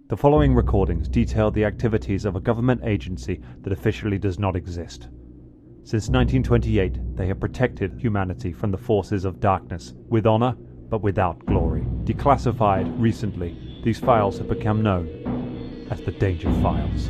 The following recordings detail the activities of a government agency that officially does not exist. Since 1928, they have protected humanity from the forces of darkness, with honor but without glory. Declassified recently, these files have become known as the Danger Files.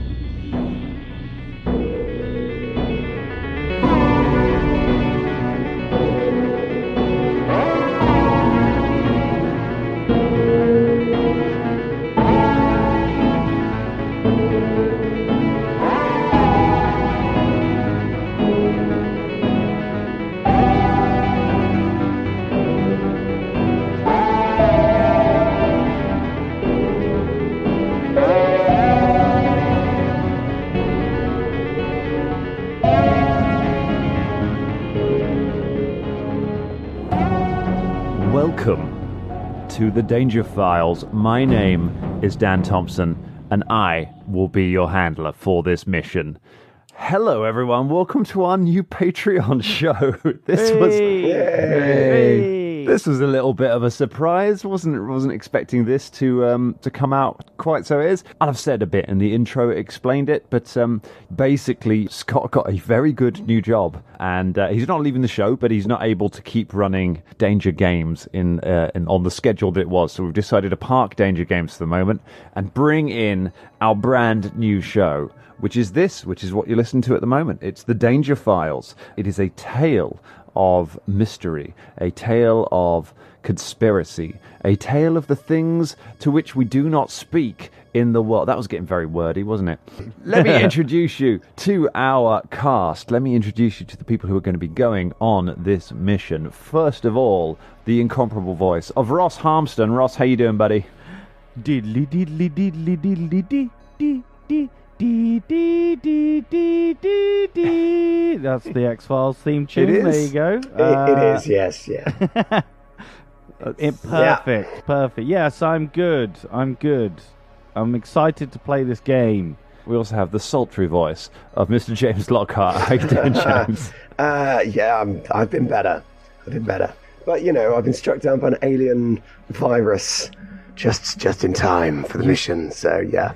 Welcome to the Danger Files. My name is Dan Thompson, and I will be your handler for this mission. Hello, everyone. Welcome to our new Patreon show. This was a little bit of a surprise. Wasn't expecting this to come out quite so it is. I've said a bit in the intro, explained it, but basically Scott got a very good new job, and he's not leaving the show, but he's not able to keep running Danger Games in on the schedule that it was. So we've decided to park Danger Games for the moment and bring in our brand new show, which is what you're listening to at the moment. It's the Danger Files. It is a tale of mystery, a tale of conspiracy, a tale of the things to which we do not speak in the world. That was getting very wordy, wasn't it? Let me introduce you to our cast. Let me introduce you to the people who are going to be going on this mission. First of all, the incomparable voice of Ross Harmston. Ross, how you doing, buddy? Diddly diddly diddly diddly dee dee dee. Dee, dee, dee, dee, dee, dee. That's the X-Files theme tune. It is. There you go. It is, yes, yeah. Perfect. Yes, I'm good. I'm excited to play this game. We also have the sultry voice of Mr. James Lockhart. How you doing, James? I've been better. But, I've been struck down by an alien virus just in time for the mission, so yeah.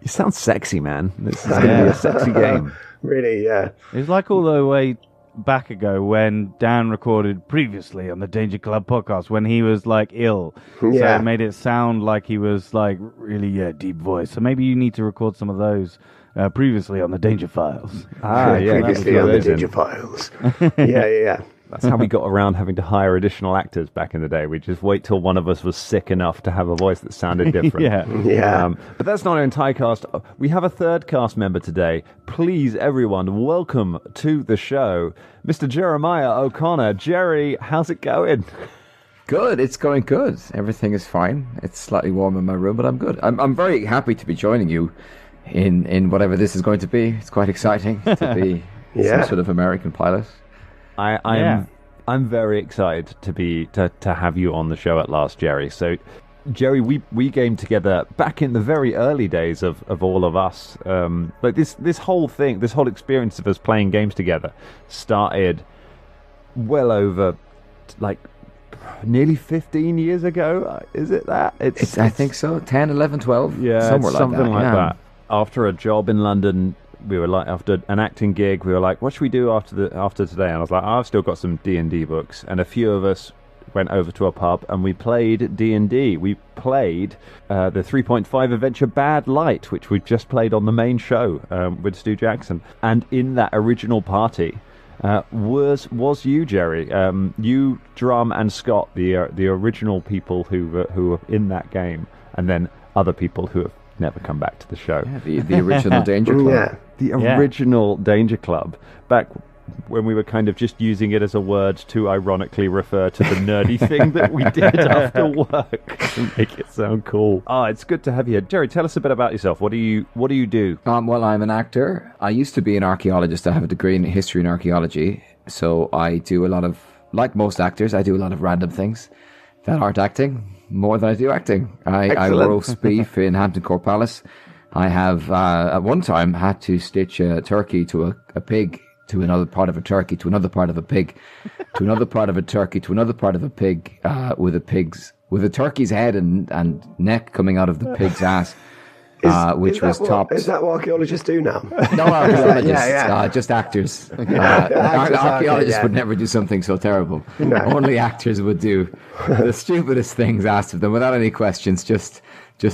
You sound sexy, man. This is going to be a sexy game. Really, yeah. It was like all the way back ago when Dan recorded previously on the Danger Club podcast when he was like ill. Yeah. So it made it sound like he was like really deep voice. So maybe you need to record some of those previously on the Danger Files. Previously on the Danger Files. Yeah. That's how we got around having to hire additional actors back in the day. We just wait till one of us was sick enough to have a voice that sounded different. Yeah. But that's not our entire cast. We have a third cast member today. Please, everyone, welcome to the show, Mr. Jeremiah O'Connor. Jerry, how's it going? Good. It's going good. Everything is fine. It's slightly warm in my room, but I'm good. I'm very happy to be joining you in whatever this is going to be. It's quite exciting to be some sort of American pilot. I'm very excited to have you on the show at last, Jerry. So, Jerry, we gamed together back in the very early days of all of us. Like this whole experience of us playing games together started well over like nearly 15 years ago. Is it that? I think so. 10, 11, 12. Yeah, somewhere something like that. that. After a job in London. We were like, after an acting gig, we were like, what should we do after today? And I was like, I've still got some D&D books. And a few of us went over to a pub and we played D&D. We played the 3.5 adventure Bad Light, which we just played on the main show with Stu Jackson. And in that original party was you, Jerry. You, Drum, and Scott, the original people who were in that game. And then other people who have never come back to the show. Yeah, the original Danger Club. Yeah. The original Danger Club, back when we were kind of just using it as a word to ironically refer to the nerdy thing that we did after work to make it sound cool. It's good to have you here. Jerry, tell us a bit about yourself. What do you do? Well, I'm an actor. I used to be an archaeologist. I have a degree in history and archaeology. So I do a lot of, like most actors, I do a lot of random things that aren't acting more than I do acting. I roast beef in Hampton Court Palace. I have, at one time, had to stitch a turkey to a pig, to another part of a turkey, to another part of a pig, to another part of a turkey, to another part of a pig, with a pig's with a turkey's head and neck coming out of the pig's ass, which was topped. Is that what archaeologists do now? No archaeologists, Yeah. just actors. Actors, Archaeologists okay, would never do something so terrible. Only actors would do the stupidest things asked of them without any questions, just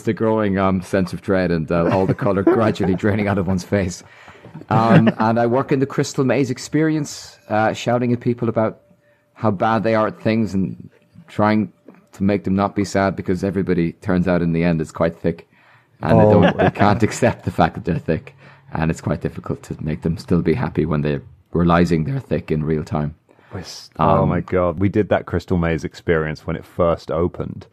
a growing sense of dread and all the colour gradually draining out of one's face. And I work in the Crystal Maze experience, shouting at people about how bad they are at things and trying to make them not be sad, because everybody turns out in the end is quite thick, and they can't accept the fact that they're thick, and it's quite difficult to make them still be happy when they're realizing they're thick in real time. Oh my god, we did that Crystal Maze experience when it first opened.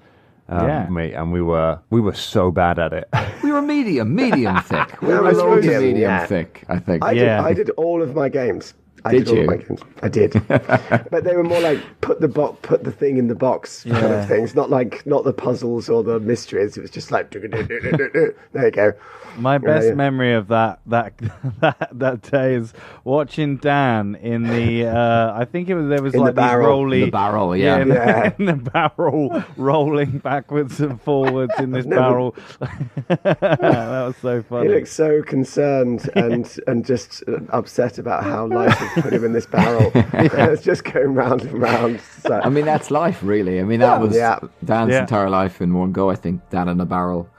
And we were so bad at it. We were medium thick. We No, were I suppose, medium thick, I think. I did all of my games. I Did all you? of my games. I did. But they were more like put the thing in the box kind of things, not the puzzles or the mysteries. It was just like there you go. My best memory of that day is watching Dan in the I think there was In like the these barrel. rolly The barrel, in Yeah. the barrel, rolling backwards and forwards in this barrel. That was so He funny. looked so concerned and just upset about how life had put him in this barrel. It was just going round and round. So. I mean, that's life, really. I mean, that was Dan's Yeah. entire life in one go, I think. Dan in a barrel.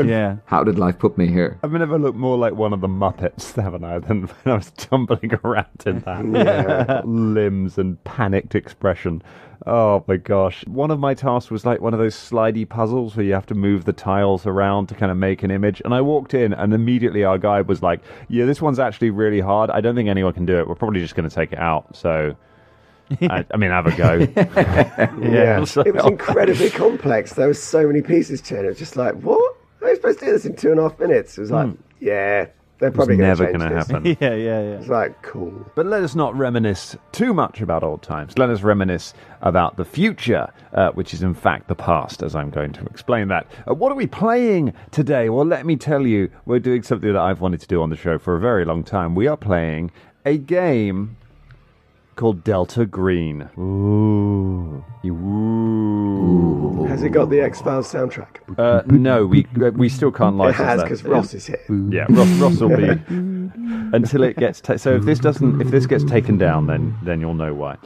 Yeah. How did life put me here? I've never looked more like one of the Muppets, haven't I, than when I was tumbling around in that. Limbs and panicked expression. Oh my gosh. One of my tasks was like one of those slidey puzzles where you have to move the tiles around to kind of make an image. And I walked in and immediately our guide was like, yeah, this one's actually really hard. I don't think anyone can do it. We're probably just going to take it out. So, I mean, have a go. Yeah. It was incredibly complex. There were so many pieces to it. It was just like, what? How are you supposed to do this in 2.5 minutes? It was like, they're probably going to Never going to happen. Yeah. It's like, cool. But let us not reminisce too much about old times. Let us reminisce about the future, which is in fact the past, as I'm going to explain that. What are we playing today? Well, let me tell you, we're doing something that I've wanted to do on the show for a very long time. We are playing a game called Delta Green. Ooh. Has it got the X-Files soundtrack? No, we still can't It license has, that. because Ross is here. Yeah, Ross will be until it gets. So if this gets taken down, then you'll know why.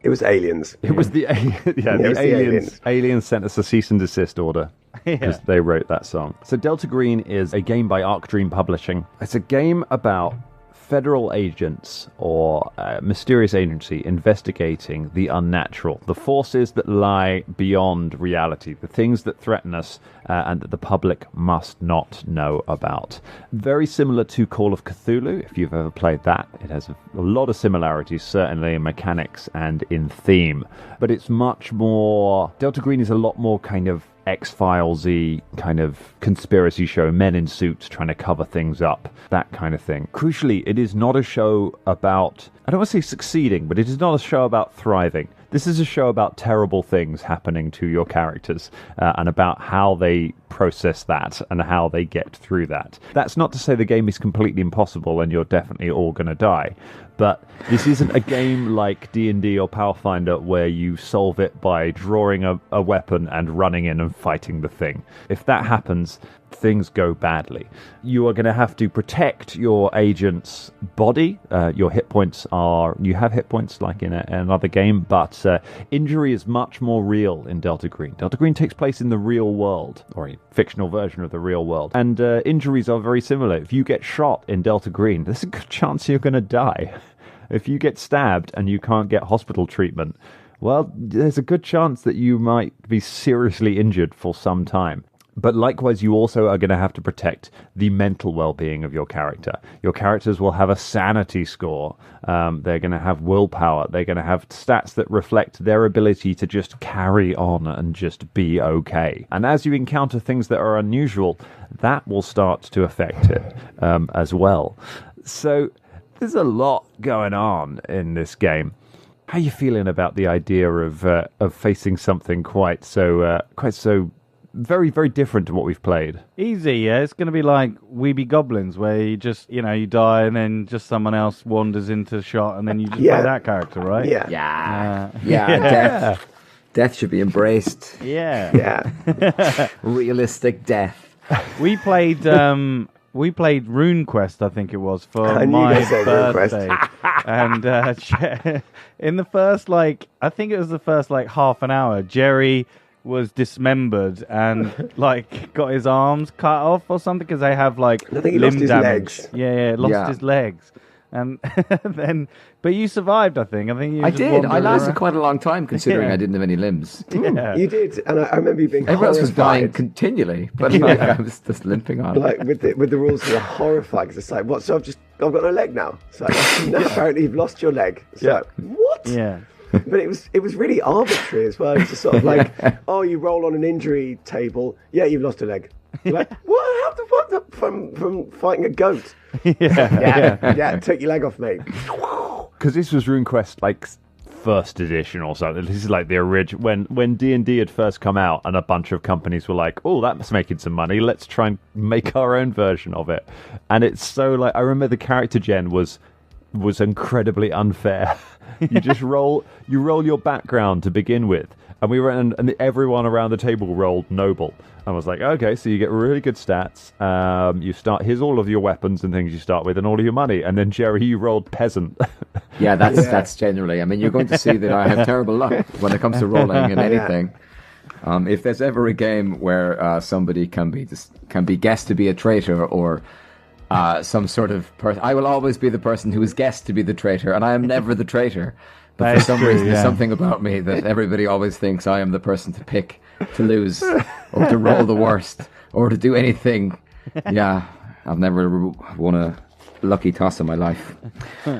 It was Aliens. It was the was the aliens. Aliens sent us a cease and desist order because they wrote that song. So Delta Green is a game by Arc Dream Publishing. It's a game about federal agents or a mysterious agency investigating the unnatural, the forces that lie beyond reality, the things that threaten us and that the public must not know about. Very similar to Call of Cthulhu, if you've ever played that. It has a lot of similarities, certainly in mechanics and in theme, but it's much more... Delta Green is a lot more kind of X-Files-y kind of conspiracy show, men in suits trying to cover things up, that kind of thing. Crucially, it is not a show about, I don't want to say succeeding, but it is not a show about thriving. This is a show about terrible things happening to your characters and about how they process that and how they get through that. That's not to say the game is completely impossible and you're definitely all going to die. But this isn't a game like D&D or Pathfinder where you solve it by drawing a weapon and running in and fighting the thing. If that happens, things go badly. You are going to have to protect your agent's body. Your hit points you have hit points like in another game, but injury is much more real in Delta Green. Delta Green takes place in the real world, or a fictional version of the real world, and injuries are very similar. If you get shot in Delta Green, there's a good chance you're going to die. If you get stabbed and you can't get hospital treatment, well, there's a good chance that you might be seriously injured for some time. But likewise, you also are going to have to protect the mental well-being of your character. Your characters will have a sanity score. They're going to have willpower. They're going to have stats that reflect their ability to just carry on and just be okay. And as you encounter things that are unusual, that will start to affect it as well. So there's a lot going on in this game. How are you feeling about the idea of facing something quite so very, very different to what we've played? Easy, yeah. It's going to be like We Be Goblins, where you just, you die and then just someone else wanders into shot and then you just play that character, right? Yeah. Yeah. Death should be embraced. Yeah. Yeah. Realistic death. We played RuneQuest, I think it was, for I knew you my were saying birthday. And in the first, I think it was the first, half an hour, Jerry was dismembered and, got his arms cut off or something, because they have, I think he limb lost his damage. legs. Yeah, lost Yeah. his legs. And then, but you survived, I think. You I just did. I wandered lasted around. quite a long time, considering Yeah. I didn't have any limbs. Yeah. You did, and I remember you being Everyone else was dying horrified. continually, but I was just limping on. With the rules, you were horrified because it's like, what? So I've got no leg now. It's like, no, apparently you've lost your leg. It's like, what? Yeah. But it was really arbitrary as well. It's just sort of like, oh, you roll on an injury table. Yeah, you've lost a leg. You're like, what? How the fuck? From fighting a goat? Yeah. Take your leg off, mate. Because this was RuneQuest, first edition or something. This is the original when D&D had first come out, and a bunch of companies were like, "Oh, that's making some money. Let's try and make our own version of it." And it's so I remember the character gen was incredibly unfair. You just roll your background to begin with, and we ran, and everyone around the table rolled noble. I was like, okay, so you get really good stats. Here's all of your weapons and things you start with, and all of your money. And then Jerry, you rolled peasant. Yeah, that's generally. I mean, you're going to see that I have terrible luck when it comes to rolling in anything. If there's ever a game where somebody can be guessed to be a traitor or some sort of person, I will always be the person who is guessed to be the traitor, and I am never the traitor. But for some reason, there's something about me that everybody always thinks I am the person to pick, to lose, or to roll the worst, or to do anything. Yeah, I've never won a lucky toss in my life,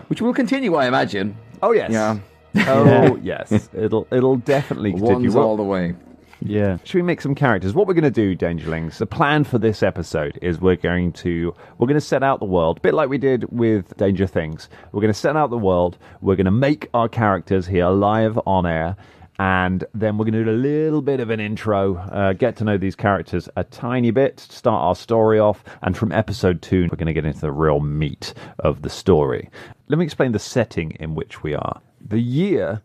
which will continue, I imagine. Oh yes. Yeah. Oh yes. It'll definitely continue. One's all the way. Yeah. Should we make some characters? What we're going to do, Dangerlings, the plan for this episode is we're going to set out the world, a bit like we did with Danger Things. We're going to set out the world, we're going to make our characters here live on air, and then we're going to do a little bit of an intro, get to know these characters a tiny bit, start our story off, and from episode 2, we're going to get into the real meat of the story. Let me explain the setting in which we are. The year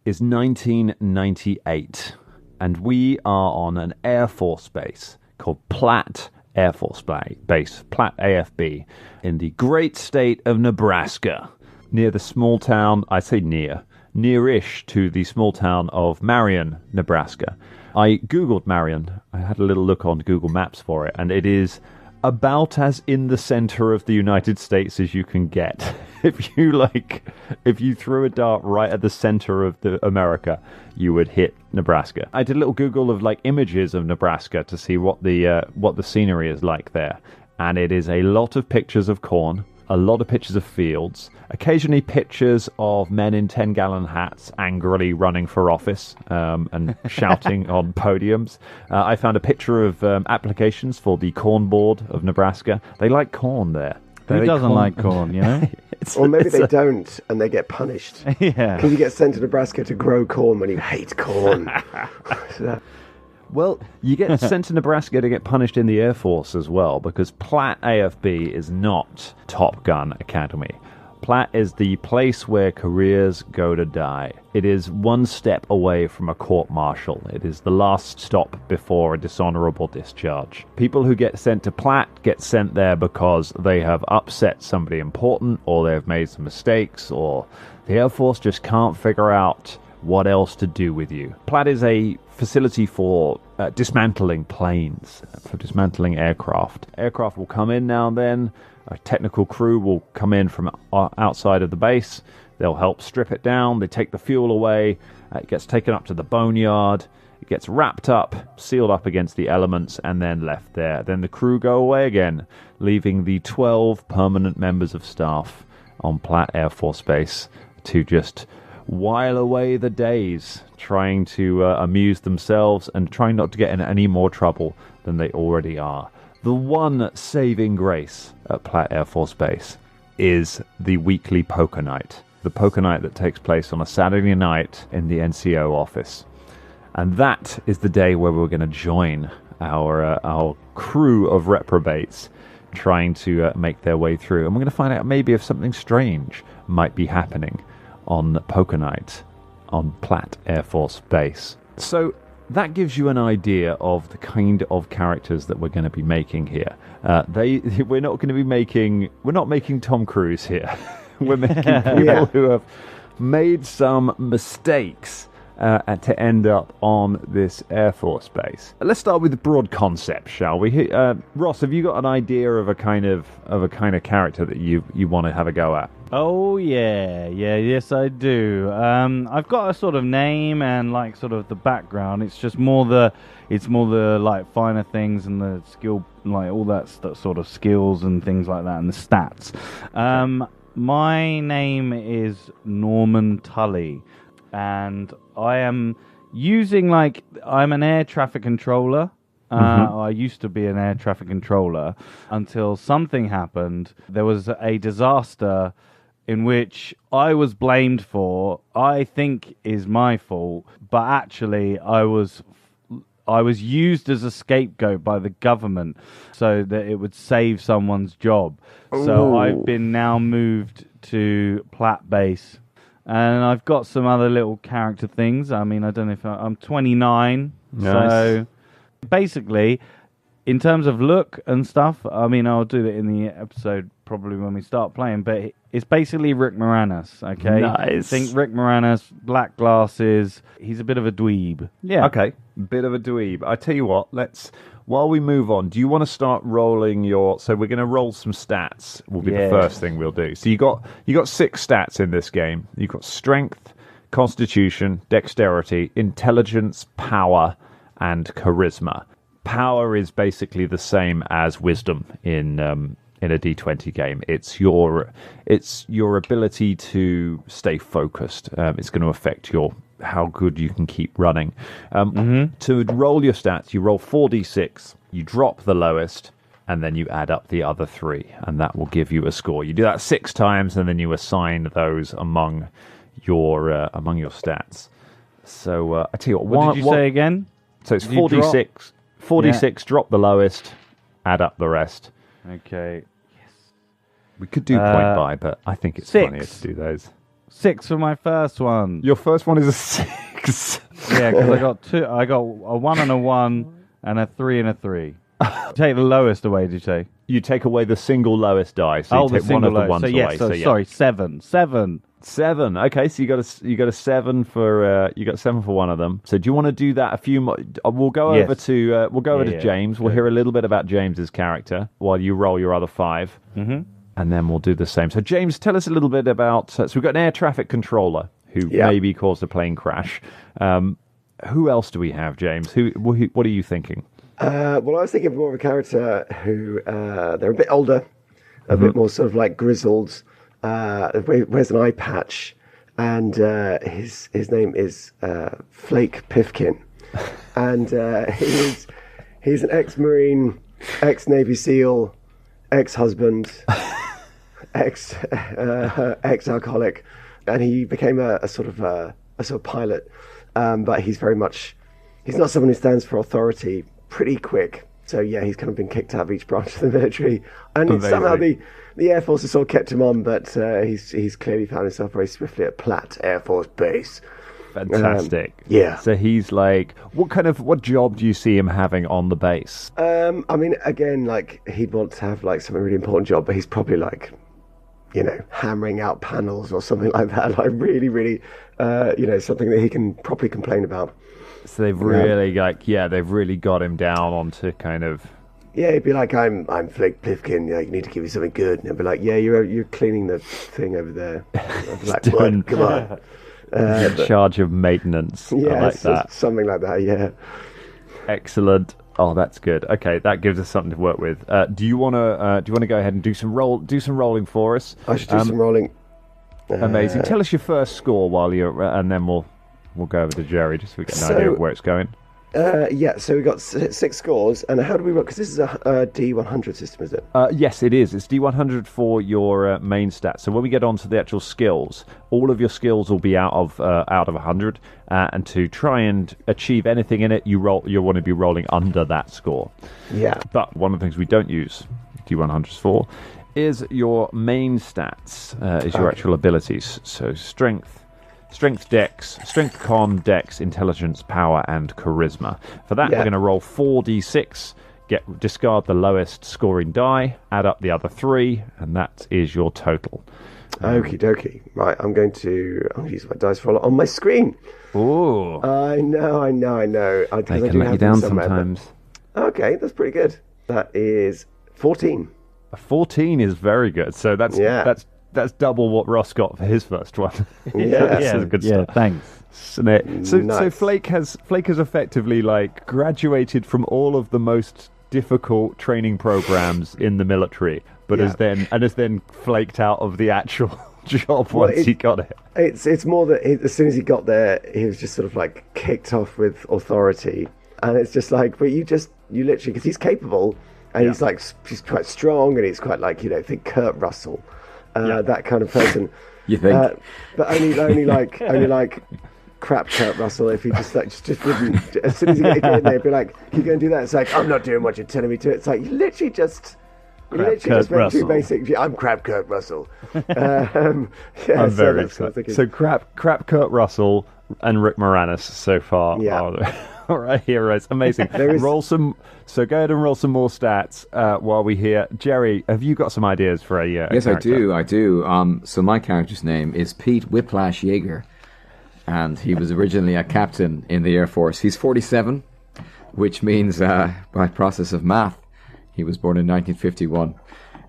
is 1998. And we are on an Air Force base called Platte Air Force Base, Platte AFB, in the great state of Nebraska, near the small town, I say near-ish to the small town of Marion, Nebraska. I Googled Marion. I had a little look on Google Maps for it, and it is about as in the center of the United States as you can get. If you threw a dart right at the center of America, you would hit Nebraska. I did a little Google of images of Nebraska to see what the scenery is like there, and it is a lot of pictures of corn, a lot of pictures of fields, occasionally pictures of men in 10-gallon hats angrily running for office and shouting on podiums. I found a picture of applications for the corn board of Nebraska. They like corn there. Who doesn't like corn, you know? Or maybe they don't, and they get punished. Yeah. Because you get sent to Nebraska to grow corn when you hate corn. So, Well, you get sent to Nebraska to get punished in the Air Force as well, because Platte AFB is not Top Gun Academy. Platte is the place where careers go to die. It is one step away from a court-martial. It is the last stop before a dishonorable discharge. People who get sent to Platte get sent there because they have upset somebody important, or they've made some mistakes, or the Air Force just can't figure out what else to do with you. Platte is a facility for dismantling planes, for dismantling aircraft. Aircraft will come in now and then. A technical crew will come in from outside of the base. They'll help strip it down. They take the fuel away. It gets taken up to the boneyard. It gets wrapped up, sealed up against the elements, and then left there. Then the crew go away again, leaving the 12 permanent members of staff on Platte Air Force Base to just while away the days, trying to amuse themselves and trying not to get in any more trouble than they already are. The one saving grace at Platte Air Force Base is the weekly poker night. The poker night that takes place on a Saturday night in the NCO office. And that is the day where we're going to join our crew of reprobates trying to make their way through. And we're going to find out maybe if something strange might be happening on poker night on Platte Air Force Base. So that gives you an idea of the kind of characters that we're going to be making here. We're not making Tom Cruise here. We're making people who have made some mistakes to end up on this Air Force base. Let's start with the broad concept, shall we? Ross, have you got an idea of a kind of character that you want to have a go at? Oh yes I do. I've got a sort of name and like sort of the background. It's just more the like finer things and the skill, like all that sort of skills and things like that, and the stats. My name is Norman Tully, and I am using I'm an air traffic controller. I used to be an air traffic controller until something happened. There was a disaster in which I was blamed for. I think is my fault, but actually I was used as a scapegoat by the government so that it would save someone's job. Ooh. So I've been now moved to Platte Base, and I've got some other little character things. I mean, I don't know if I'm 29, nice. So basically, in terms of look and stuff, I mean, I'll do that in the episode probably when we start playing, but it's basically Rick Moranis, okay? Nice. Think Rick Moranis, black glasses. He's a bit of a dweeb. Yeah. Okay, bit of a dweeb. I tell you what, while we move on, do you want to start rolling so we're going to roll some stats, will be the first thing we'll do. So you got 6 stats in this game. You've got strength, constitution, dexterity, intelligence, power, and charisma. Power is basically the same as wisdom in a D20 game. It's your ability to stay focused. It's going to affect how good you can keep running. To roll your stats, you roll 4d6, you drop the lowest, and then you add up the other 3, and that will give you a score. You do that 6 times, and then you assign those among your stats. So I tell you what did you say again? So it's 4d6. 4d6, drop the lowest, add up the rest. Okay. Yes. We could do point by, but I think it's 6. funnier to do those. 6 for my first one. Your first one is a 6. Yeah, because I got 2. I got a 1 and a 1, and a 3 and a 3. Take the lowest away, did you say? You take away the single lowest die, so you take one of the ones away. Sorry, 7. 7. Okay, so you got a 7 for you got 7 for one of them. So do you want to do that a few more? We'll go over to James. We'll hear a little bit about James's character while you roll your other 5. Mm-hmm. And then we'll do the same. So James, tell us a little bit about. So we've got an air traffic controller who maybe caused a plane crash. Who else do we have, James? What are you thinking? Well, I was thinking more of a character who they're a bit older, a bit more sort of like grizzled. Wears an eye patch, and his name is Flake Pifkin, and he's an ex-Marine, ex-Navy SEAL, ex-husband, ex-alcoholic, and he became a sort of pilot, but he's not someone who stands for authority pretty quick. So yeah, he's kind of been kicked out of each branch of the military, and somehow the Air Force has sort of kept him on, but he's clearly found himself very swiftly at Platte Air Force Base. Fantastic. Yeah. So he's like, what job do you see him having on the base? I mean, again, he'd want to have some really important job, but he's probably hammering out panels or something like that, really, really, something that he can properly complain about. So they've really they've really got him down onto kind of. Yeah, he'd be like, I'm Flake Plifkin. You need to give me something good. And I'd be like, yeah, you're cleaning the thing over there. I'd be like, what? Come on. In charge of maintenance. Yeah, I like that. Something like that. Yeah. Excellent. Oh, that's good. Okay, that gives us something to work with. Do you want to go ahead and do some rolling for us? I should do some rolling. Amazing. Tell us your first score and then we'll go over to Jerry just so we get an idea of where it's going. So we got 6 scores, and how do we work? Because this is a D100 system, is it? Yes, it is. It's D100 for your main stats. So when we get onto the actual skills, all of your skills will be out of 100, and to try and achieve anything in it, you want to be rolling under that score. Yeah. But one of the things we don't use D100s for is your main stats, is your actual abilities. So strength, strength, con, dex, intelligence, power, and charisma. For that, we're going to roll 4d6. Discard the lowest scoring die, add up the other 3, and that is your total. Okie dokie. Right, I'm going to use my dice roller on my screen. Ooh. I know. They can let you down sometimes. Okay, that's pretty good. That is 14. A 14 is very good. So that's double what Ross got for his first one. Yeah, good stuff. Thanks. So Nice. Flake has effectively like graduated from all of the most difficult training programs in the military, but has then flaked out of the actual job once he got it. It's more that as soon as he got there, he was just sort of like kicked off with authority, and it's just like, but you literally, because he's capable, and he's quite strong, and he's quite like, think Kurt Russell, that kind of person. You think? But only like crap Kurt Russell, if he just wouldn't, as soon as he get in there, he'd be like, "Can you go and do that?" It's like, "I'm not doing what you're telling me to." It's like, you literally just went through basic. I'm crap Kurt Russell. I'm very excited. So crap Kurt Russell and Rick Moranis so far are all right heroes. Amazing. Go ahead and roll some more stats while we hear. Jerry, have you got some ideas for a Yes, character? I do. So my character's name is Pete Whiplash Yeager, and he was originally a captain in the Air Force. He's 47, which means by process of math, he was born in 1951,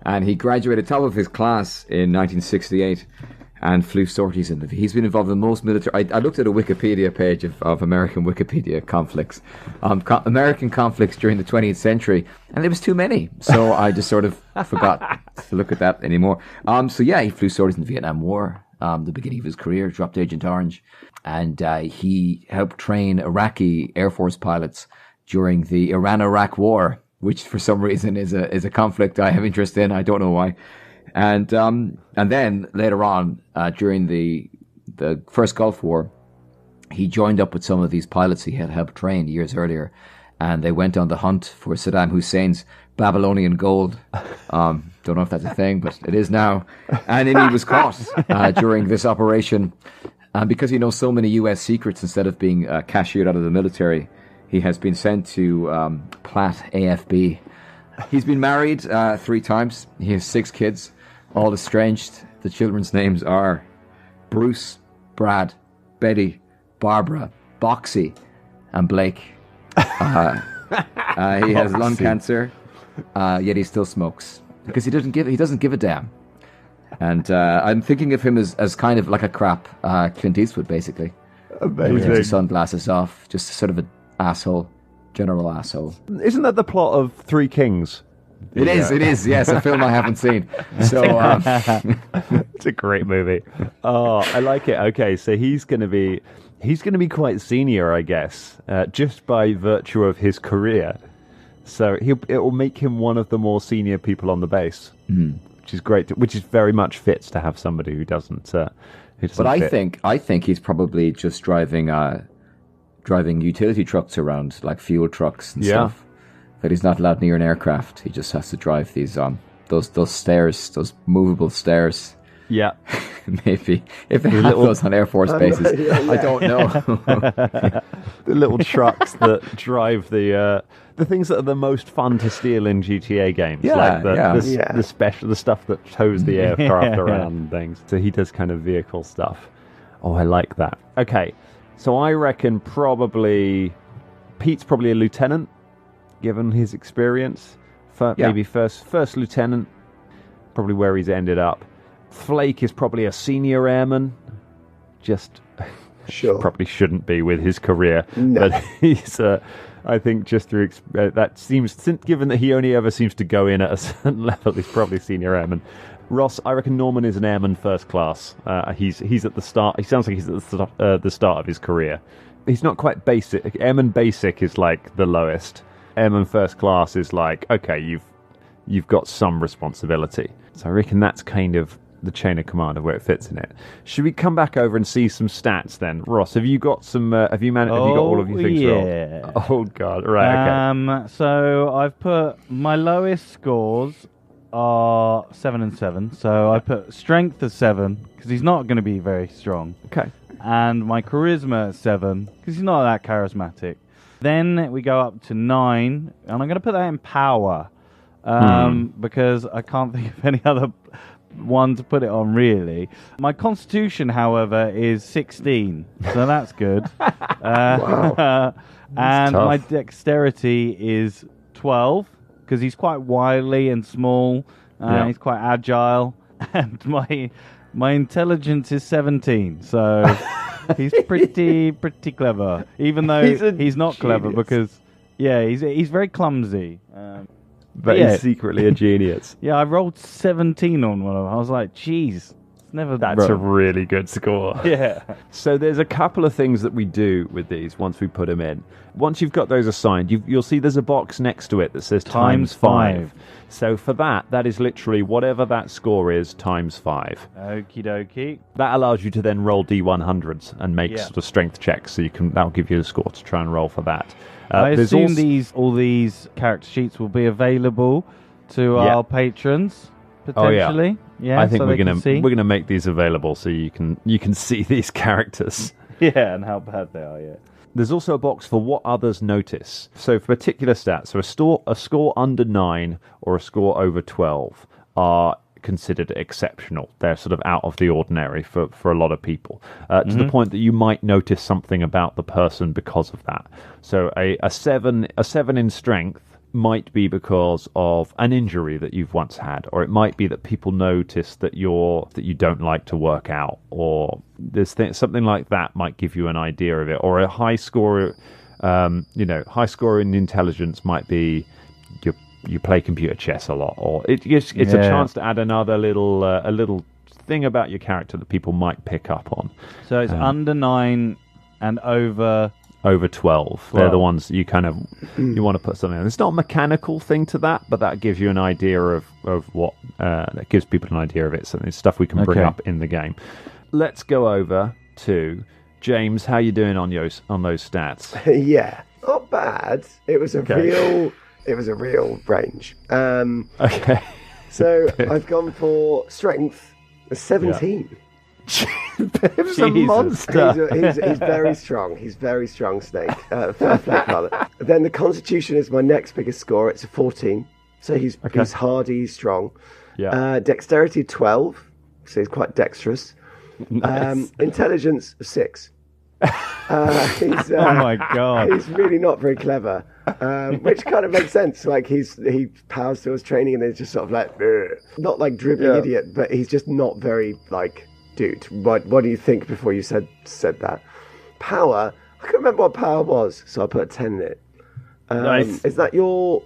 and he graduated top of his class in 1968 and flew sorties in the. He's been involved in most military. I looked at a Wikipedia page of American Wikipedia conflicts, American conflicts during the 20th century, and there was too many, so I just sort of forgot to look at that anymore. He flew sorties in the Vietnam War, the beginning of his career, dropped Agent Orange, and he helped train Iraqi Air Force pilots during the Iran-Iraq War, which for some reason is a conflict I have interest in. I don't know why. And then later on, during the first Gulf War, he joined up with some of these pilots he had helped train years earlier, and they went on the hunt for Saddam Hussein's Babylonian gold. Don't know if that's a thing, but it is now. And then he was caught during this operation, and because he knows so many U.S. secrets, instead of being cashiered out of the military, he has been sent to Platte AFB. He's been married 3 times. He has 6 kids, all estranged. The children's names are Bruce, Brad, Betty, Barbara, Boxy, and Blake. He has lung cancer, yet he still smokes because he doesn't give a damn. And I'm thinking of him as kind of like a crap Clint Eastwood, basically. Amazing. With his sunglasses off, just sort of an asshole. General asshole. Isn't that the plot of Three Kings? It is. Yes, a film I haven't seen. So it's a great movie. Oh, I like it. Okay, so he's going to be quite senior, I guess, just by virtue of his career. So it will make him one of the more senior people on the base, which is great. Which is very much fits to have somebody who doesn't. But I think he's probably just driving utility trucks around, like fuel trucks and stuff. That he's not allowed near an aircraft. He just has to drive these those stairs, those movable stairs. Yeah. Maybe if they have those on Air Force bases. I don't know. The little trucks that drive the things that are the most fun to steal in GTA games. The stuff that tows the aircraft around and things. So he does kind of vehicle stuff. Oh, I like that. Okay. So I reckon Pete's probably a lieutenant, given his experience. Maybe first lieutenant, probably where he's ended up. Flake is probably a senior airman. Just probably shouldn't be with his career. No. But he's, I think, just through that seems, given that he only ever seems to go in at a certain level, he's probably senior airman. Ross, I reckon Norman is an airman first class. He's at the start. He sounds like he's at the start of his career. He's not quite basic. Airman basic is like the lowest. Airman first class is like, okay, you've got some responsibility. So I reckon that's kind of the chain of command of where it fits in it. Should we come back over and see some stats then? Ross, have you got some? Have you got all of your things rolled? Oh God! Right. Okay. So I've put my lowest scores are 7 and 7. So I put strength as 7 because he's not going to be very strong. Okay. and my charisma 7, because he's not that charismatic. Then we go up to 9, and I'm going to put that in power, because I can't think of any other one to put it on, really. My constitution, however, is 16, so that's good. Wow. And tough. my dexterity is 12, because he's quite wily and small. He's quite agile. And my intelligence is 17, so he's pretty clever. Even though he's not clever, because he's very clumsy. But he's secretly a genius. Yeah, I rolled 17 on one of them. I was like, geez, it's never That's a really good score. Yeah. So there's a couple of things that we do with these once we put them in. Once you've got those assigned, you'll see there's a box next to it that says times 5. So for that is literally whatever that score is times 5. Okie dokie. That allows you to then roll D100s and make sort of strength checks. So that'll give you a score to try and roll for that. I assume all these character sheets will be available to our patrons potentially. Yeah, I think so we're gonna gonna make these available so you can see these characters. Yeah, and how bad they are. Yeah. There's also a box for what others notice. So for particular stats, so a score under 9 or a score over 12 are considered exceptional. They're sort of out of the ordinary for a lot of people, to the point that you might notice something about the person because of that. So a 7 in strength might be because of an injury that you've once had, or it might be that people notice that you don't like to work out, or there's something like that might give you an idea of it. Or a high score, high score in intelligence might be you play computer chess a lot, or it's a chance to add another a little thing about your character that people might pick up on. So it's under 9 and over 12. They're the ones you kind of you want to put something on. It's not a mechanical thing to that, but that gives you an idea of what that gives people an idea of it. So it's stuff we can bring up in the game. Let's go over to James. How you doing on those stats? Yeah, not bad. It was a real range. Okay. So I've gone for strength 17. Biv's a monster. He's very strong. He's very strong, Snake. Flake, rather. Then the Constitution is my next biggest score. It's a 14. So he's hardy, he's strong. Yeah. Dexterity 12. So he's quite dexterous. Nice. Intelligence 6. Oh my god. He's really not very clever, which kind of makes sense. Like he powers towards training and then it's just sort of like not like dribbling idiot, but he's just not very like. Dude, what do you think before you said that? Power? I can't remember what power was, so I put a 10 in it. Nice. Is that your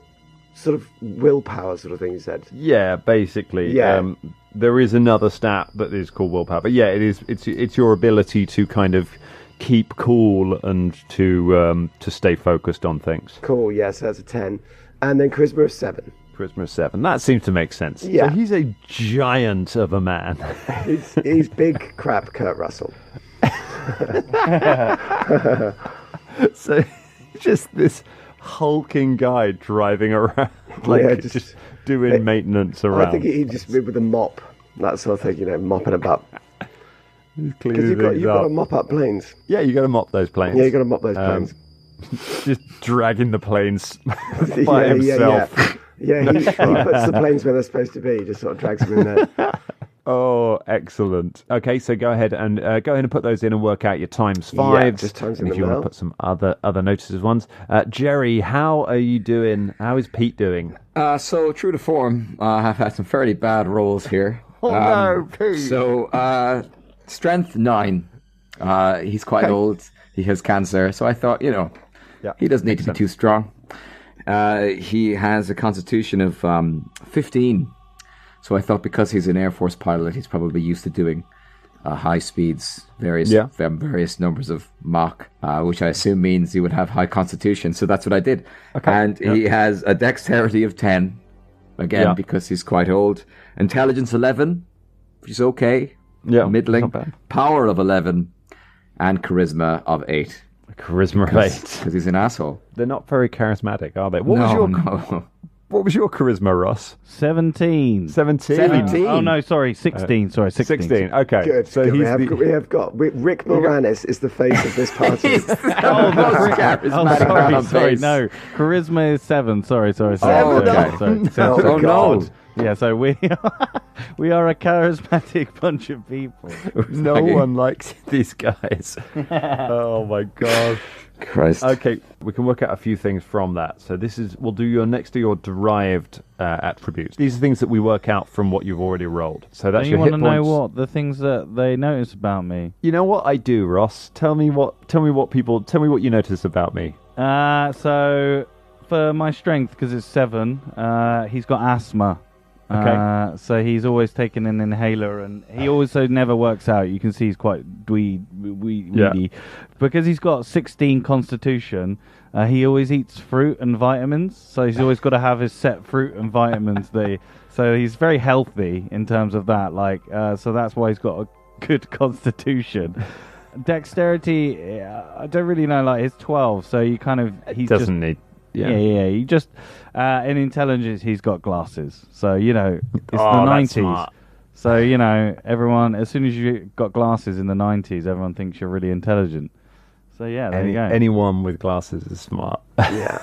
sort of willpower sort of thing you said? Yeah, basically. Yeah. There is another stat that is called willpower, but yeah, it's your ability to kind of keep cool and to stay focused on things. Cool. Yeah, so that's a 10, and then charisma of 7. Charisma 7. That seems to make sense. Yeah. So he's a giant of a man. He's big crap Kurt Russell. So just this hulking guy driving around, just doing maintenance around. I think he just with a mop, that sort of thing, mopping about. Because you've got to mop up planes. Yeah, you got to mop those planes. Yeah, you got to mop those planes. Just dragging the planes by himself. Yeah, he puts the planes where they're supposed to be. He just sort of drags them in there. Oh, excellent. Okay, so go ahead and put those in and work out your times 5. Yeah, just times and them if you want to put some other notices ones. Jerry, how are you doing? How is Pete doing? So true to form, I have had some fairly bad rolls here. Oh no, Pete. So strength 9. He's quite old. He has cancer. So I thought, he doesn't need to be too strong. He has a constitution of 15. So I thought because he's an Air Force pilot, he's probably used to doing high speeds, various numbers of Mach, which I assume means he would have high constitution. So that's what I did. Okay. And he has a dexterity of 10, again, because he's quite old. Intelligence 11, which is okay. Yeah, middling. not bad. Power of 11, and charisma of 8. Charisma of 8. Because he's an asshole. They're not very charismatic, are they? No. What was your charisma, Ross? 17. 17. 17. Oh no, sorry, 16. Sorry, 16. 16. Okay. Good. So good. We have got Rick Moranis is the face of this party. He's the most charismatic man on sorry, base. no. Charisma is 7. Sorry. Seven? Sorry. Oh, God. Yeah, so we are a charismatic bunch of people. No one likes these guys. Oh my gosh. Christ. Okay, we can work out a few things from that. So we'll do your next to your derived attributes. These are things that we work out from what you've already rolled. So that's Do your you hit want to know points. what the things that they notice about me? You know what I do, Ross? Tell me what you notice about me. So for my strength, because it's 7, he's got asthma. Okay. So he's always taking an inhaler, and he also never works out. You can see he's quite weedy. Because he's got 16 constitution, he always eats fruit and vitamins. So he's always got to have his set fruit and vitamins. So he's very healthy in terms of that. So that's why he's got a good constitution. Dexterity, I don't really know. Like, it's 12, so he Doesn't need. Yeah. He just in intelligence, he's got glasses. So it's the that's 90s. smart. So everyone, as soon as you got glasses in the 90s, everyone thinks you're really intelligent. So there you go. Anyone with glasses is smart. Yeah.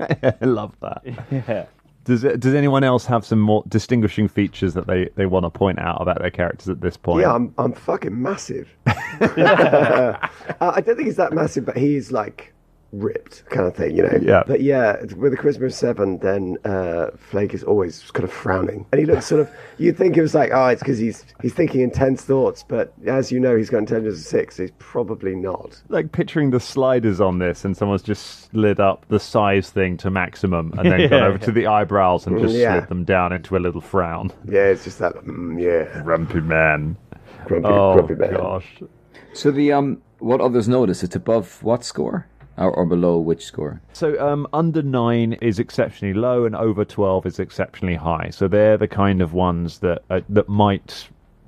I love that. Yeah. Does anyone else have some more distinguishing features that they want to point out about their characters at this point? Yeah, I'm fucking massive. I don't think he's that massive, but he's like ripped kind of thing, Yeah. But yeah, with a charisma of 7, then Flake is always kind of frowning, and he looks sort of. You'd think it was like, it's because he's thinking intense thoughts, but as you know, he's got intelligence of 6. So he's probably not. Like picturing the sliders on this, and someone's just slid up the size thing to maximum, and then gone over to the eyebrows and just slid them down into a little frown. Yeah, it's just that. Grumpy man. Grumpy man. Gosh. So what others notice? It's above what score? Or below which score? So under 9 is exceptionally low, and over 12 is exceptionally high. So they're the kind of ones that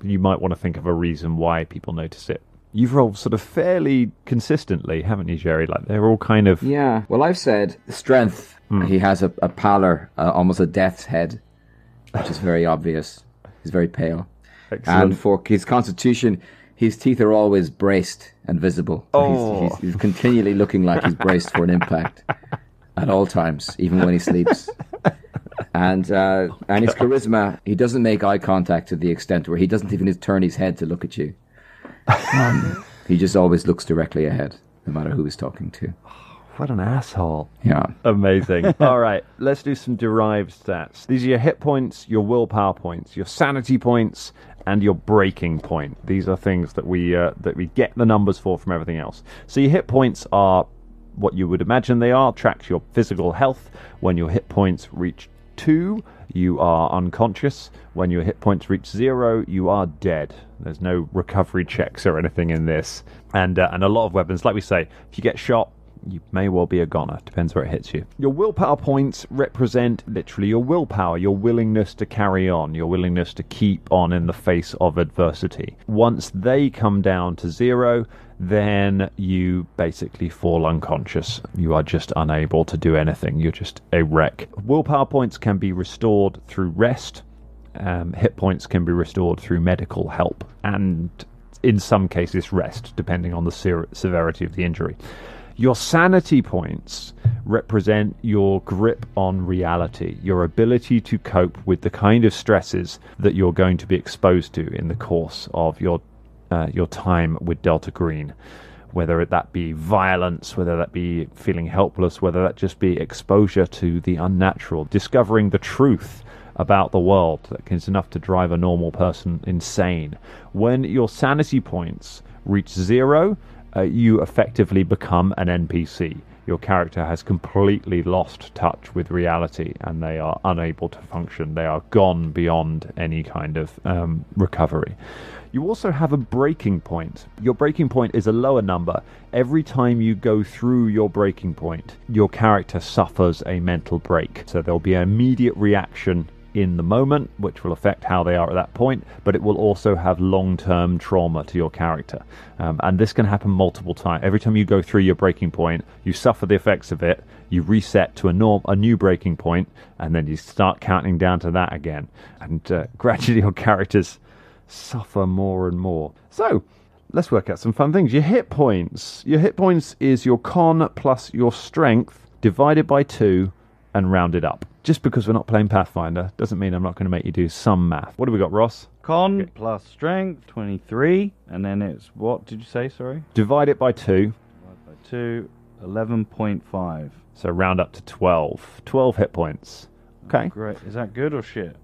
you might want to think of a reason why people notice it. You've rolled sort of fairly consistently, haven't you, Jerry? Like they're all kind of. Yeah. Well, I've said strength. He has a pallor, almost a death's head, which is very obvious. He's very pale. Excellent. And for his constitution, his teeth are always braced and visible. So he's continually looking like he's braced for an impact at all times, even when he sleeps. And his charisma, he doesn't make eye contact to the extent where he doesn't even turn his head to look at you. He just always looks directly ahead, no matter who he's talking to. What an asshole. Yeah. Amazing. All right, let's do some derived stats. These are your hit points, your willpower points, your sanity points, and your breaking point. These are things that we get the numbers for from everything else. So your hit points are what you would imagine they are, tracks your physical health. When your hit points reach 2, you are unconscious. When your hit points reach 0, you are dead. There's no recovery checks or anything in this. And a lot of weapons, like we say, if you get shot, you may well be a goner. Depends where it hits you. Your willpower points represent literally your willpower, your willingness to carry on, your willingness to keep on in the face of adversity. Once they come down to 0, then you basically fall unconscious. You are just unable to do anything. You're just a wreck. Willpower points can be restored through rest. Hit points can be restored through medical help. And in some cases, rest, depending on the severity of the injury. Your sanity points represent your grip on reality, your ability to cope with the kind of stresses that you're going to be exposed to in the course of your time with Delta Green. Whether that be violence, whether that be feeling helpless, whether that just be exposure to the unnatural, discovering the truth about the world that is enough to drive a normal person insane. When your sanity points reach 0, you effectively become an NPC. Your character has completely lost touch with reality and they are unable to function. They are gone beyond any kind of recovery. You also have a breaking point. Your breaking point is a lower number. Every time you go through your breaking point, your character suffers a mental break. So there'll be an immediate reaction in the moment, which will affect how they are at that point, but it will also have long-term trauma to your character. And this can happen multiple times. Every time you go through your breaking point, you suffer the effects of it, you reset to a new breaking point, and then you start counting down to that again. And gradually your characters suffer more and more. So, let's work out some fun things. Your hit points. Your hit points is your con plus your strength divided by 2 and rounded up. Just because we're not playing Pathfinder doesn't mean I'm not going to make you do some math. What have we got, Ross? Con plus strength, 23. And then it's, what did you say, sorry? Divide it by 2. Divide by 2, 11.5. So round up to 12. 12 hit points. Okay. Great. Is that good or shit?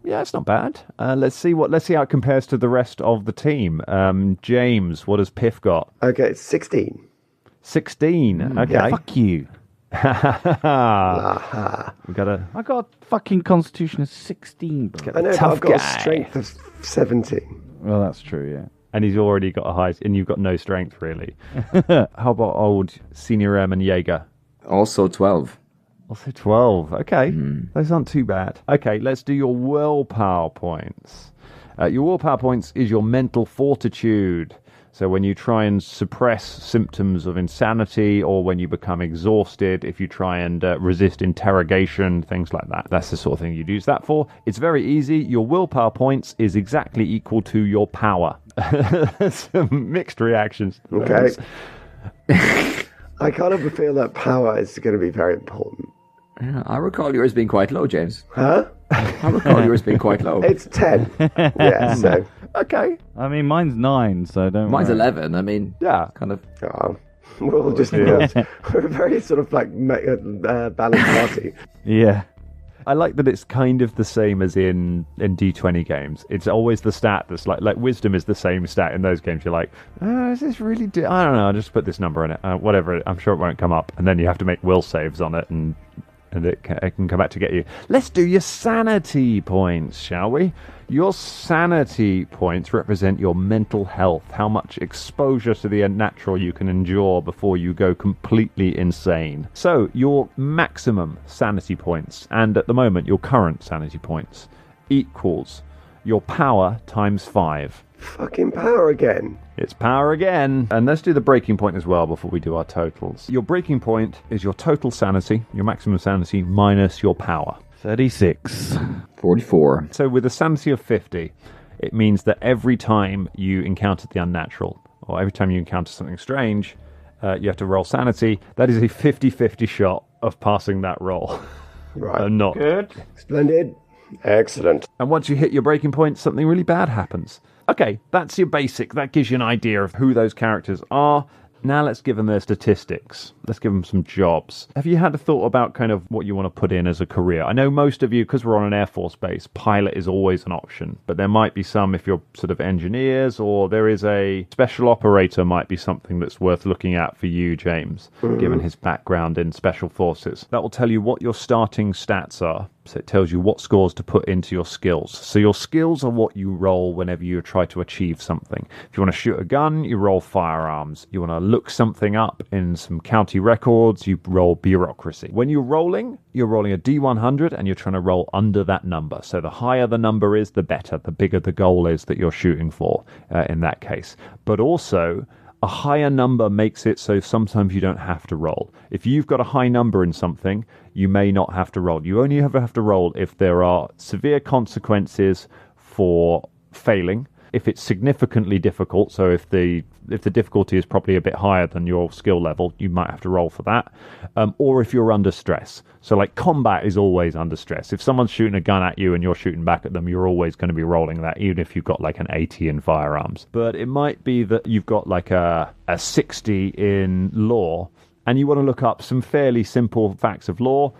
Yeah, it's not bad. Let's see how it compares to the rest of the team. James, what has Piff got? Okay, it's 16. 16. Okay. Yeah, fuck you. Aha. We got a I got a fucking constitution of 16, bro. I know, but tough I've got guy. a strength of 17. Well, that's true, yeah. and he's already got a high, and you've got no strength really. How about old Senior M and Jaeger? Also 12. Also 12. Okay, those aren't too bad. Okay, let's do your willpower points. Your willpower points is your mental fortitude. So when you try and suppress symptoms of insanity, or when you become exhausted, if you try and resist interrogation, things like that. That's the sort of thing you'd use that for. It's very easy. Your willpower points is exactly equal to your power. Some mixed reactions. Okay. I kind of feel that power is going to be very important. Yeah, I recall yours being quite low, James. Huh? I recall yours being quite low. It's 10. Yeah, so. Okay. I mean, mine's 9, so don't Mine's worry. 11. I mean, Yeah. kind of. Oh, we're all just we're a very sort of like balanced party. Yeah. I like that it's kind of the same as in D20 games. It's always the stat that's like wisdom is the same stat in those games. You're like, is this really? I don't know. I'll just put this number in it. Whatever. I'm sure it won't come up. And then you have to make will saves on it, and it can come back to get you. Let's do your sanity points, shall we? Your sanity points represent your mental health, how much exposure to the unnatural you can endure before you go completely insane. So, your maximum sanity points, and at the moment your current sanity points, equals your power times 5. Fucking power again. It's power again. And let's do the breaking point as well before we do our totals. Your breaking point is your total sanity, your maximum sanity, minus your power. 36. 44. So with a sanity of 50, it means that every time you encounter the unnatural, or every time you encounter something strange, you have to roll sanity. That is a 50-50 shot of passing that roll. Right. Not. Good. Splendid. Excellent. And once you hit your breaking point, something really bad happens. Okay, that's your basic. That gives you an idea of who those characters are. Now let's give them their statistics. Let's give them some jobs. Have you had a thought about kind of what you want to put in as a career? I know most of you, because we're on an Air Force base, pilot is always an option. But there might be some if you're sort of engineers, or there is a special operator might be something that's worth looking at for you, James, given his background in special forces. That will tell you what your starting stats are. So it tells you what scores to put into your skills. So your skills are what you roll whenever you try to achieve something. If you want to shoot a gun, you roll firearms. You want to look something up in some county records, you roll bureaucracy. When you're rolling a D100 and you're trying to roll under that number. So the higher the number is, the better. The bigger the goal is that you're shooting for in that case. But also, a higher number makes it so sometimes you don't have to roll. If you've got a high number in something, you may not have to roll. You only ever have to roll if there are severe consequences for failing. If it's significantly difficult, so if the difficulty is probably a bit higher than your skill level, you might have to roll for that. Or if you're under stress. So like combat is always under stress. If someone's shooting a gun at you and you're shooting back at them, you're always going to be rolling that, even if you've got like an 80 in firearms. But it might be that you've got like a 60 in law, and you want to look up some fairly simple facts of law.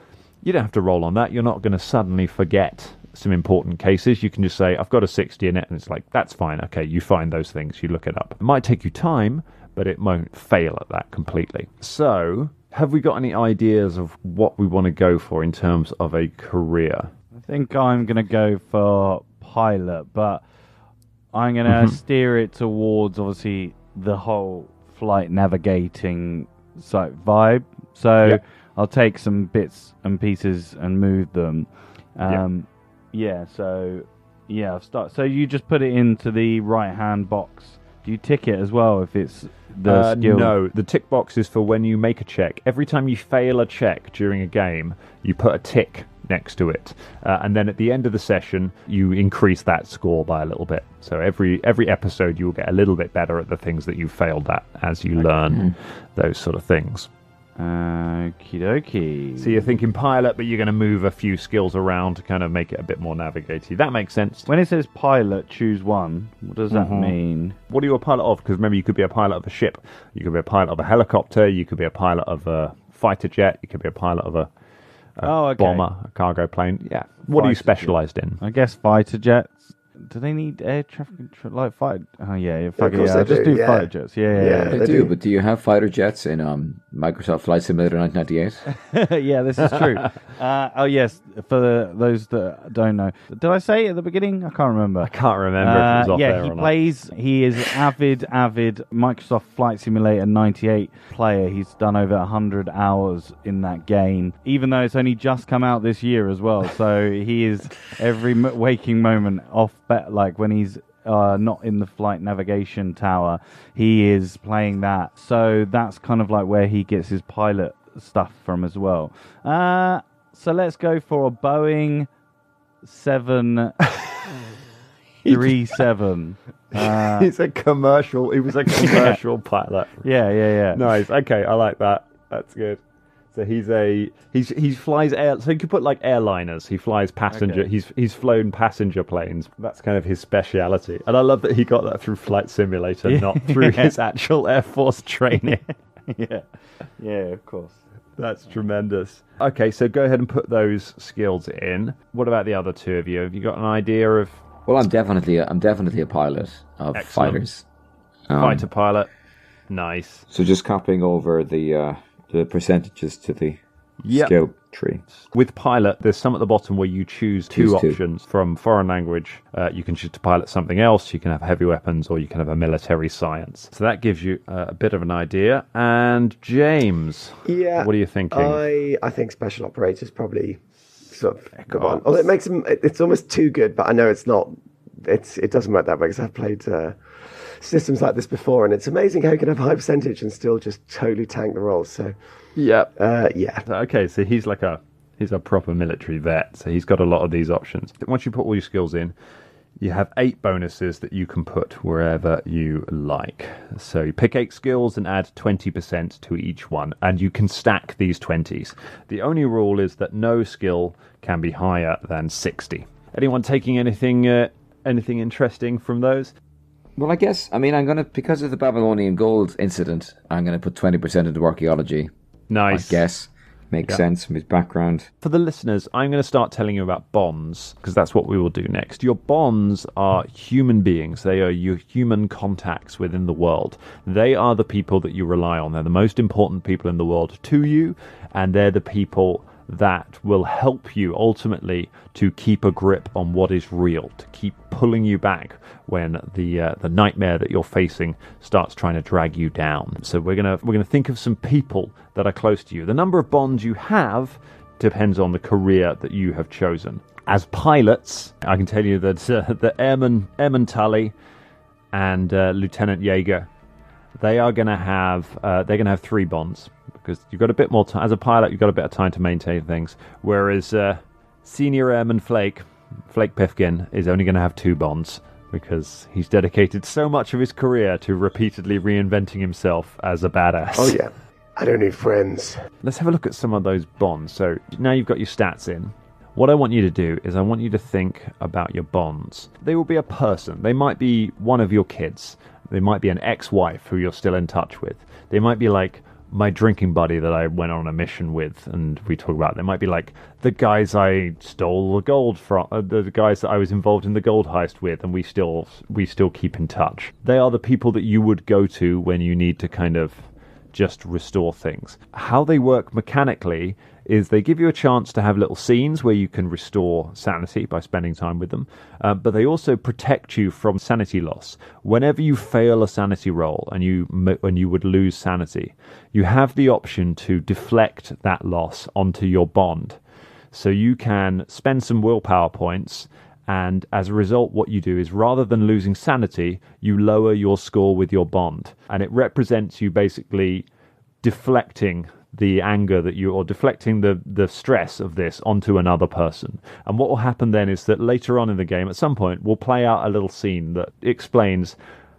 You don't have to roll on that. You're not going to suddenly forget some important cases. You can just say, I've got a 60 in it, and it's like, that's fine. Okay, you find those things, you look it up. It might take you time, but it won't fail at that completely. So, have we got any ideas of what we want to go for in terms of a career? I think I'm going to go for pilot, but I'm going to steer it towards, obviously, the whole flight navigating vibe. So I'll take some bits and pieces and move them. I've started. So you just put it into the right-hand box. Do you tick it as well if it's the skill? No, the tick box is for when you make a check. Every time you fail a check during a game, you put a tick next to it, and then at the end of the session, you increase that score by a little bit. So every episode, you will get a little bit better at the things that you failed at as you learn those sort of things. Okie dokie. So you're thinking pilot, but you're going to move a few skills around to kind of make it a bit more navigaty. That makes sense. When it says pilot, choose one, what does that mean? What are you a pilot of? Because remember, you could be a pilot of a ship, you could be a pilot of a helicopter, you could be a pilot of a fighter jet, you could be a pilot of a bomber, a cargo plane. Yeah. What are you specialised in? I guess fighter jets. Do they need air traffic control? Like fighter? Oh yeah, fuck course yeah. they Just do, do fighter jets. Yeah. They do, but do you have fighter jets in Microsoft Flight Simulator 1998? Yeah, this is true. Oh yes, for those that don't know, did I say it at the beginning? I can't remember. I can't remember if it was off there or not. He is avid Microsoft Flight Simulator 98 player. He's done over 100 hours in that game, even though it's only just come out this year as well. So he is every waking moment off. Like when he's not in the flight navigation tower, he is playing that. So that's kind of like where he gets his pilot stuff from as well. So let's go for a Boeing 737. He was a commercial pilot. Yeah. Nice. Okay, I like that. That's good. So he flies so he could put like airliners. He flies passenger. Okay. He's flown passenger planes. That's kind of his speciality. And I love that he got that through Flight Simulator, not through his actual Air Force training. Yeah, of course. That's tremendous. Okay, so go ahead and put those skills in. What about the other two of you? Have you got an idea of? Well, I'm definitely a pilot of fighters. Fighter pilot. Nice. So just copying over the percentages to the skill tree. With pilot, there's some at the bottom where you choose two options from foreign language. You can choose to pilot something else, you can have heavy weapons, or you can have a military science. So that gives you a bit of an idea. And James, what are you thinking? I think special operators probably sort of go on. Although it makes them, it's almost too good, but I know it's not. It doesn't work that way because I've played systems like this before, and it's amazing how you can have a high percentage and still just totally tank the rolls. So, yeah. Okay, so he's a proper military vet, so he's got a lot of these options. Once you put all your skills in, you have 8 bonuses that you can put wherever you like. So you pick 8 skills and add 20% to each one, and you can stack these 20s. The only rule is that no skill can be higher than 60. Anyone taking anything interesting from those? Well, I guess, I'm going to, because of the Babylonian Gold incident, I'm going to put 20% into archaeology. Nice. I guess. Makes sense from his background. For the listeners, I'm going to start telling you about bonds, because that's what we will do next. Your bonds are human beings. They are your human contacts within the world. They are the people that you rely on. They're the most important people in the world to you, and they're the people that will help you ultimately to keep a grip on what is real, to keep pulling you back when the nightmare that you're facing starts trying to drag you down. So we're gonna think of some people that are close to you. The number of bonds you have depends on the career that you have chosen. As pilots, I can tell you that the Airman Tully and Lieutenant Yeager, they're gonna have 3 bonds. Because you've got a bit more time. As a pilot, you've got a bit of time to maintain things. Whereas Senior Airman Flake Pifkin, is only going to have 2 bonds because he's dedicated so much of his career to repeatedly reinventing himself as a badass. Oh, yeah. I don't need friends. Let's have a look at some of those bonds. So now you've got your stats in. What I want you to do is I want you to think about your bonds. They will be a person. They might be one of your kids. They might be an ex-wife who you're still in touch with. They might be like my drinking buddy that I went on a mission with, and we talk about. They might be like the guys I stole the gold from, the guys that I was involved in the gold heist with, and we still keep in touch. They are the people that you would go to when you need to kind of just restore things. How they work mechanically is they give you a chance to have little scenes where you can restore sanity by spending time with them, but they also protect you from sanity loss. Whenever you fail a sanity roll and you would lose sanity, you have the option to deflect that loss onto your bond. So you can spend some willpower points, and as a result, what you do is rather than losing sanity, you lower your score with your bond. And it represents you basically deflecting the anger that you, or deflecting the stress of this onto another person. And what will happen then is that later on in the game, at some point, we'll play out a little scene that explains